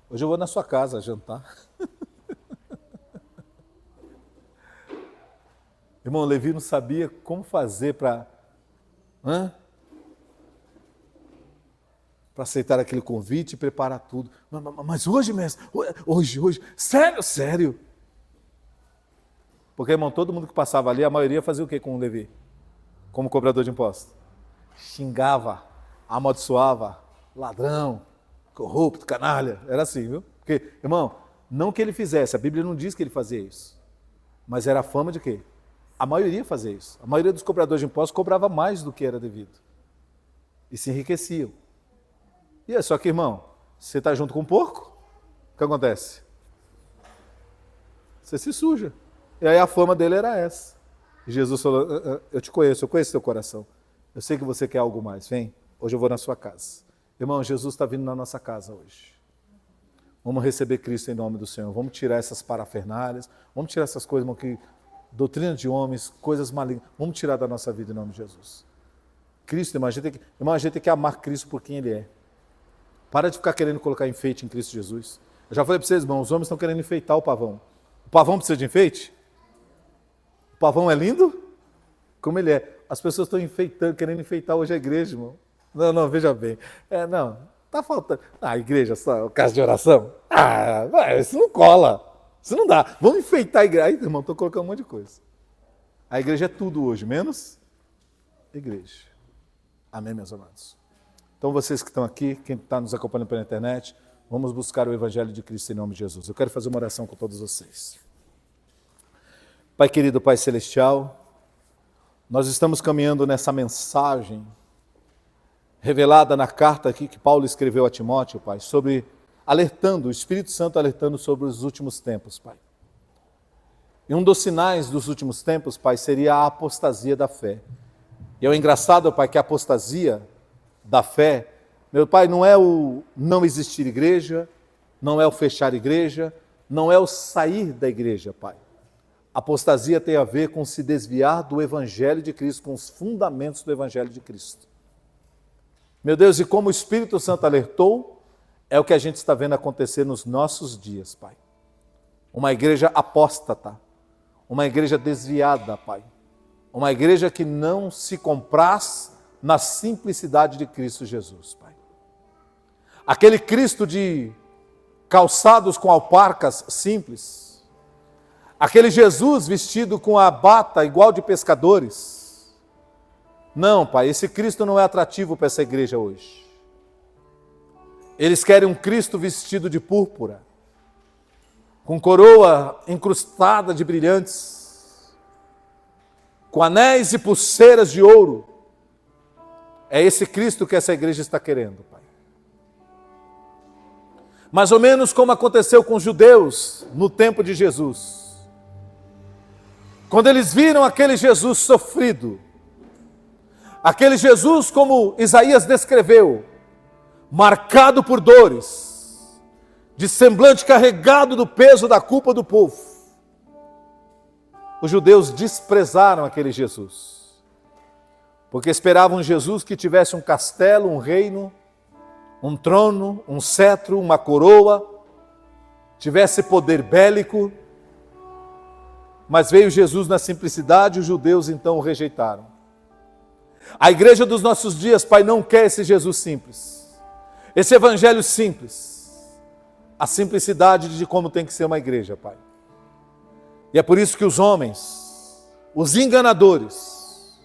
Hoje eu vou na sua casa jantar. Irmão, Levi não sabia como fazer para aceitar aquele convite e preparar tudo. Mas hoje, mestre, hoje, sério. Porque, irmão, todo mundo que passava ali, a maioria fazia o que com o Levi? Como cobrador de impostos? Xingava, amaldiçoava, ladrão, corrupto, canalha. Era assim, viu? Porque, irmão, não que ele fizesse, a Bíblia não diz que ele fazia isso. Mas era a fama de quê? A maioria fazia isso. A maioria dos cobradores de impostos cobrava mais do que era devido. E se enriqueciam. E é só que, irmão, você está junto com um porco, o que acontece? Você se suja. E aí a fama dele era essa. E Jesus falou, eu te conheço, eu conheço teu coração. Eu sei que você quer algo mais. Vem, hoje eu vou na sua casa. Irmão, Jesus está vindo na nossa casa hoje. Vamos receber Cristo em nome do Senhor. Vamos tirar essas parafernálias, vamos tirar essas coisas, irmão, que doutrina de homens, coisas malignas. Vamos tirar da nossa vida em nome de Jesus. Cristo, irmão, a gente tem que amar Cristo por quem Ele é. Para de ficar querendo colocar enfeite em Cristo Jesus. Eu já falei para vocês, irmão, os homens estão querendo enfeitar o pavão. O pavão precisa de enfeite? O pavão é lindo? Como ele é. As pessoas estão enfeitando, querendo enfeitar hoje a igreja, irmão. Não, veja bem. Tá faltando. A igreja, só casa de oração? Isso não cola. Isso não dá. Vamos enfeitar a igreja. Aí, irmão, estou colocando um monte de coisa. A igreja é tudo hoje, menos igreja. Amém, meus amados? Então, vocês que estão aqui, quem está nos acompanhando pela internet, vamos buscar o Evangelho de Cristo em nome de Jesus. Eu quero fazer uma oração com todos vocês. Pai querido, Pai celestial, nós estamos caminhando nessa mensagem revelada na carta aqui que Paulo escreveu a Timóteo, Pai, sobre alertando, o Espírito Santo alertando sobre os últimos tempos, Pai. E um dos sinais dos últimos tempos, Pai, seria a apostasia da fé. E é engraçado, Pai, que a apostasia da fé, meu Pai, não é o não existir igreja, não é o fechar igreja, não é o sair da igreja, Pai. Apostasia tem a ver com se desviar do Evangelho de Cristo, com os fundamentos do Evangelho de Cristo. Meu Deus, e como o Espírito Santo alertou, é o que a gente está vendo acontecer nos nossos dias, Pai. Uma igreja apóstata, uma igreja desviada, Pai. Uma igreja que não se compraz na simplicidade de Cristo Jesus, Pai. Aquele Cristo de calçados com alparcas simples, aquele Jesus vestido com a bata igual de pescadores. Não, Pai, esse Cristo não é atrativo para essa igreja hoje. Eles querem um Cristo vestido de púrpura, com coroa incrustada de brilhantes, com anéis e pulseiras de ouro. É esse Cristo que essa igreja está querendo, Pai. Mais ou menos como aconteceu com os judeus no tempo de Jesus. Quando eles viram aquele Jesus sofrido, aquele Jesus como Isaías descreveu, marcado por dores, de semblante carregado do peso da culpa do povo, os judeus desprezaram aquele Jesus, porque esperavam um Jesus que tivesse um castelo, um reino, um trono, um cetro, uma coroa, tivesse poder bélico, mas veio Jesus na simplicidade e os judeus então o rejeitaram. A igreja dos nossos dias, Pai, não quer esse Jesus simples, esse evangelho simples, a simplicidade de como tem que ser uma igreja, Pai. E é por isso que os homens, os enganadores,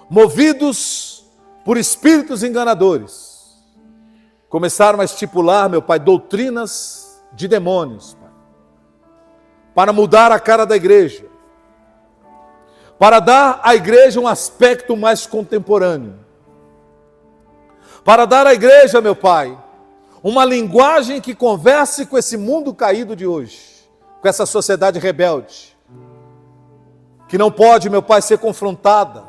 movidos por espíritos enganadores, começaram a estipular, meu Pai, doutrinas de demônios, Pai, para mudar a cara da igreja, para dar à igreja um aspecto mais contemporâneo, para dar à igreja, meu Pai, uma linguagem que converse com esse mundo caído de hoje, com essa sociedade rebelde, que não pode, meu Pai, ser confrontada,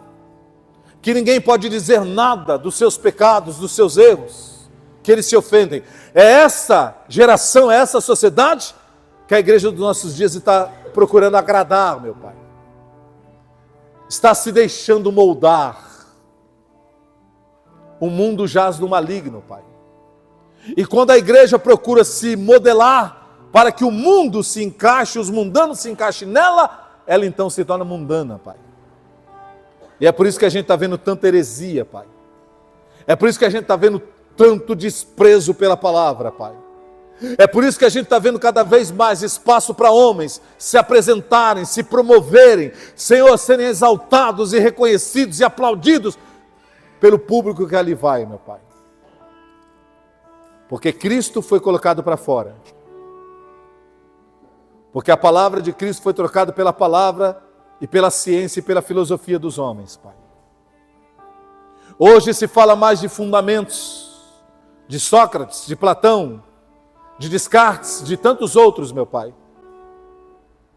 que ninguém pode dizer nada dos seus pecados, dos seus erros, que eles se ofendem. É essa geração, é essa sociedade que a igreja dos nossos dias está procurando agradar, meu Pai. Está se deixando moldar. O mundo jaz no maligno, Pai. E quando a igreja procura se modelar para que o mundo se encaixe, os mundanos se encaixem nela, ela então se torna mundana, Pai. E é por isso que a gente está vendo tanta heresia, Pai. É por isso que a gente está vendo tanto desprezo pela palavra, Pai. É por isso que a gente está vendo cada vez mais espaço para homens se apresentarem, se promoverem, Senhor, serem exaltados e reconhecidos e aplaudidos pelo público que ali vai, meu Pai. Porque Cristo foi colocado para fora. Porque a palavra de Cristo foi trocada pela palavra e pela ciência e pela filosofia dos homens, Pai. Hoje se fala mais de fundamentos, de Sócrates, de Platão, de Descartes, de tantos outros, meu Pai,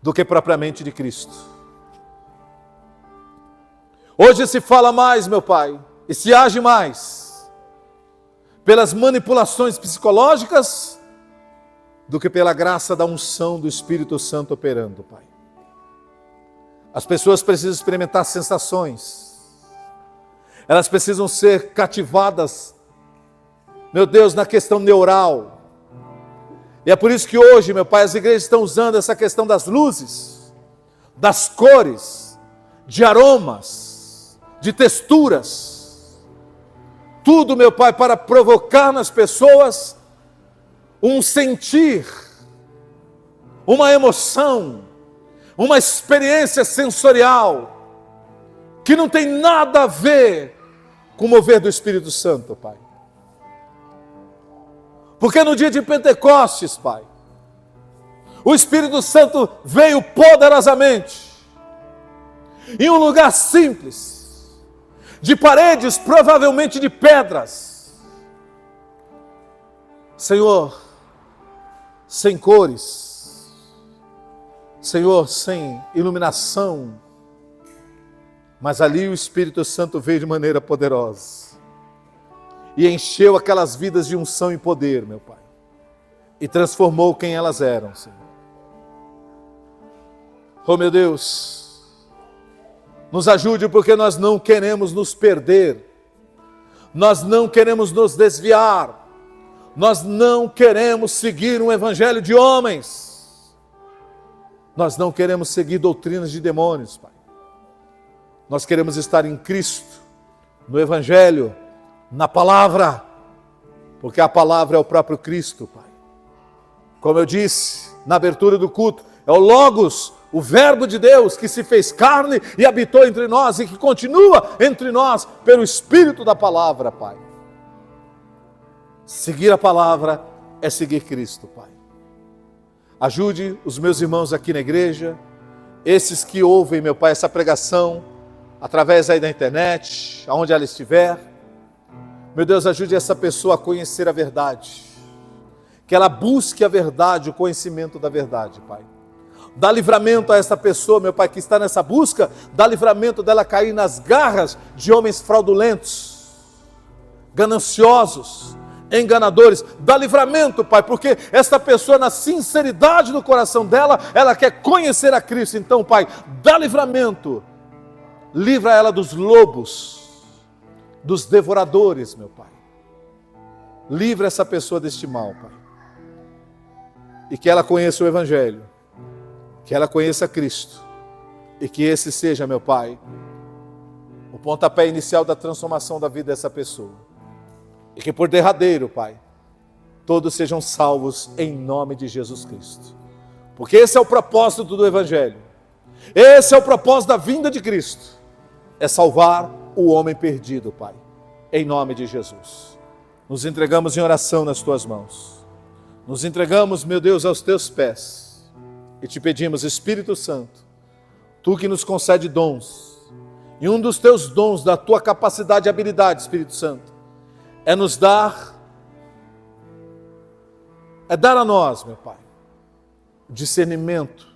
do que propriamente de Cristo. Hoje se fala mais, meu Pai, e se age mais pelas manipulações psicológicas do que pela graça da unção do Espírito Santo operando, Pai. As pessoas precisam experimentar sensações. Elas precisam ser cativadas, meu Deus, na questão neural. E é por isso que hoje, meu Pai, as igrejas estão usando essa questão das luzes, das cores, de aromas, de texturas. Tudo, meu Pai, para provocar nas pessoas um sentir, uma emoção, uma experiência sensorial, que não tem nada a ver com o mover do Espírito Santo, Pai. Porque no dia de Pentecostes, Pai, o Espírito Santo veio poderosamente, em um lugar simples, de paredes provavelmente de pedras. Senhor, sem cores, Senhor, sem iluminação, mas ali o Espírito Santo veio de maneira poderosa e encheu aquelas vidas de unção e poder, meu Pai, e transformou quem elas eram, Senhor. Oh, meu Deus, nos ajude, porque nós não queremos nos perder, nós não queremos nos desviar, nós não queremos seguir um evangelho de homens, nós não queremos seguir doutrinas de demônios, Pai. Nós queremos estar em Cristo, no evangelho, na palavra, porque a palavra é o próprio Cristo, Pai. Como eu disse na abertura do culto, é o Logos, o verbo de Deus que se fez carne e habitou entre nós e que continua entre nós pelo Espírito da palavra, Pai. Seguir a palavra é seguir Cristo, Pai. Ajude os meus irmãos aqui na igreja, esses que ouvem, meu Pai, essa pregação, através aí da internet, aonde ela estiver. Meu Deus, ajude essa pessoa a conhecer a verdade, que ela busque a verdade, o conhecimento da verdade, Pai. Dá livramento a essa pessoa, meu Pai, que está nessa busca, dá livramento dela cair nas garras de homens fraudulentos, gananciosos, enganadores. Dá livramento, Pai, porque esta pessoa, na sinceridade do coração dela, ela quer conhecer a Cristo. Então, Pai, dá livramento, livra ela dos lobos, dos devoradores, meu Pai. Livra essa pessoa deste mal, Pai. E que ela conheça o Evangelho, que ela conheça Cristo, e que esse seja, meu Pai, o pontapé inicial da transformação da vida dessa pessoa. E que por derradeiro, Pai, todos sejam salvos em nome de Jesus Cristo. Porque esse é o propósito do Evangelho. Esse é o propósito da vinda de Cristo. É salvar o homem perdido, Pai. Em nome de Jesus. Nos entregamos em oração nas Tuas mãos. Nos entregamos, meu Deus, aos Teus pés. E te pedimos, Espírito Santo, Tu que nos concede dons. E um dos Teus dons, da Tua capacidade e habilidade, Espírito Santo, é nos dar, é dar a nós, meu Pai, discernimento,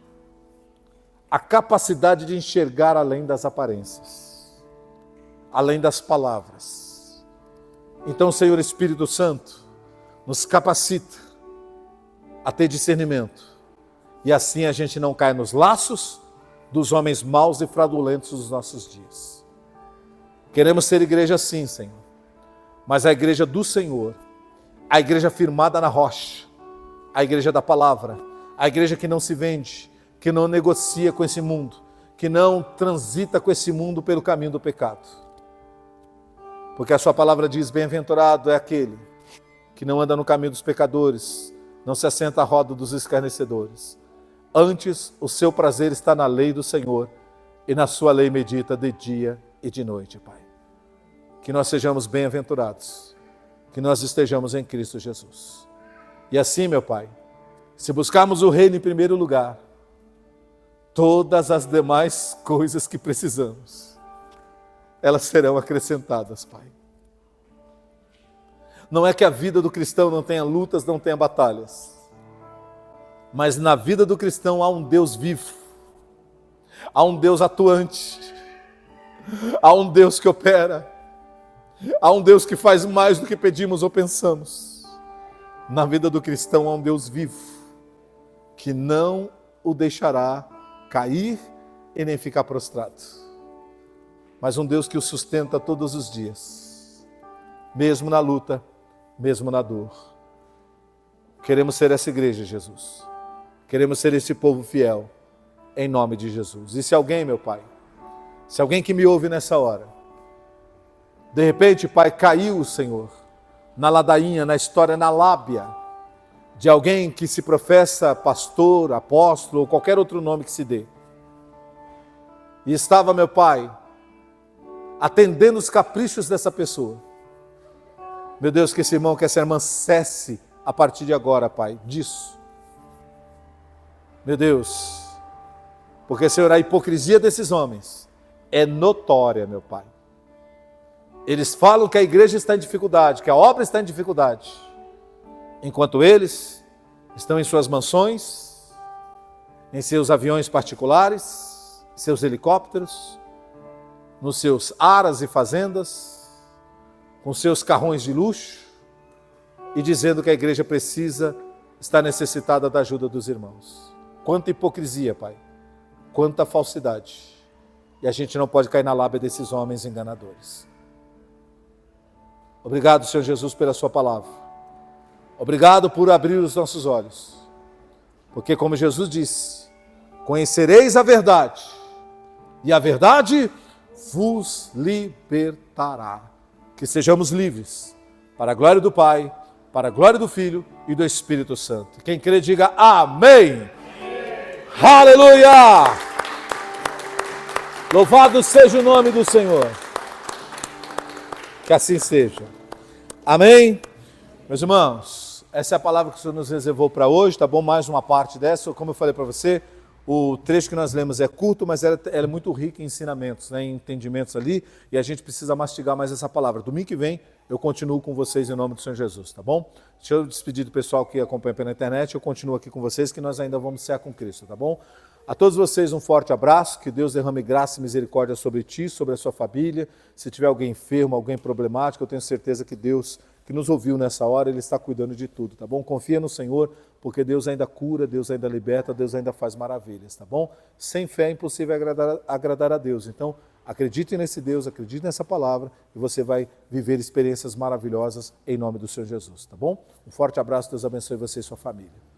a capacidade de enxergar além das aparências, além das palavras. Então, Senhor Espírito Santo, nos capacita a ter discernimento, e assim a gente não cai nos laços dos homens maus e fraudulentos dos nossos dias. Queremos ser igreja sim, Senhor, mas a igreja do Senhor, a igreja firmada na rocha, a igreja da palavra, a igreja que não se vende, que não negocia com esse mundo, que não transita com esse mundo pelo caminho do pecado. Porque a sua palavra diz, bem-aventurado é aquele que não anda no caminho dos pecadores, não se assenta à roda dos escarnecedores. Antes, o seu prazer está na lei do Senhor, e na sua lei medita de dia e de noite, Pai. Que nós sejamos bem-aventurados, que nós estejamos em Cristo Jesus. E assim, meu Pai, se buscarmos o reino em primeiro lugar, todas as demais coisas que precisamos, elas serão acrescentadas, Pai. Não é que a vida do cristão não tenha lutas, não tenha batalhas, mas na vida do cristão há um Deus vivo, há um Deus atuante, há um Deus que opera, há um Deus que faz mais do que pedimos ou pensamos. Na vida do cristão há um Deus vivo, que não o deixará cair e nem ficar prostrado, mas um Deus que o sustenta todos os dias, mesmo na luta, mesmo na dor. Queremos ser essa igreja, Jesus. Queremos ser esse povo fiel, em nome de Jesus. E se alguém, meu Pai, se alguém que me ouve nessa hora, de repente, Pai, caiu, Senhor, na ladainha, na história, na lábia de alguém que se professa pastor, apóstolo ou qualquer outro nome que se dê, e estava, meu Pai, atendendo os caprichos dessa pessoa, meu Deus, que esse irmão, que essa irmã cesse a partir de agora, Pai, disso. Meu Deus, porque, Senhor, a hipocrisia desses homens é notória, meu Pai. Eles falam que a igreja está em dificuldade, que a obra está em dificuldade, enquanto eles estão em suas mansões, em seus aviões particulares, seus helicópteros, nos seus aras e fazendas, com seus carrões de luxo, e dizendo que a igreja precisa, está necessitada da ajuda dos irmãos. Quanta hipocrisia, Pai, quanta falsidade. E a gente não pode cair na lábia desses homens enganadores. Obrigado, Senhor Jesus, pela sua palavra. Obrigado por abrir os nossos olhos. Porque, como Jesus disse, conhecereis a verdade, e a verdade vos libertará. Que sejamos livres, para a glória do Pai, para a glória do Filho e do Espírito Santo. Quem crê, diga amém. Aleluia! Louvado seja o nome do Senhor. Que assim seja. Amém? Meus irmãos, essa é a palavra que o Senhor nos reservou para hoje, tá bom? Mais uma parte dessa. Como eu falei para você, o trecho que nós lemos é curto, mas ela é muito rica em ensinamentos, né, em entendimentos ali, e a gente precisa mastigar mais essa palavra. Domingo que vem eu continuo com vocês em nome do Senhor Jesus, tá bom? Deixa eu despedir do pessoal que acompanha pela internet, eu continuo aqui com vocês, que nós ainda vamos cear com Cristo, tá bom? A todos vocês um forte abraço, que Deus derrame graça e misericórdia sobre ti, sobre a sua família. Se tiver alguém enfermo, alguém problemático, eu tenho certeza que Deus, que nos ouviu nessa hora, Ele está cuidando de tudo, tá bom? Confia no Senhor, porque Deus ainda cura, Deus ainda liberta, Deus ainda faz maravilhas, tá bom? Sem fé é impossível agradar a Deus, então acredite nesse Deus, acredite nessa palavra e você vai viver experiências maravilhosas em nome do Senhor Jesus, tá bom? Um forte abraço, Deus abençoe você e sua família.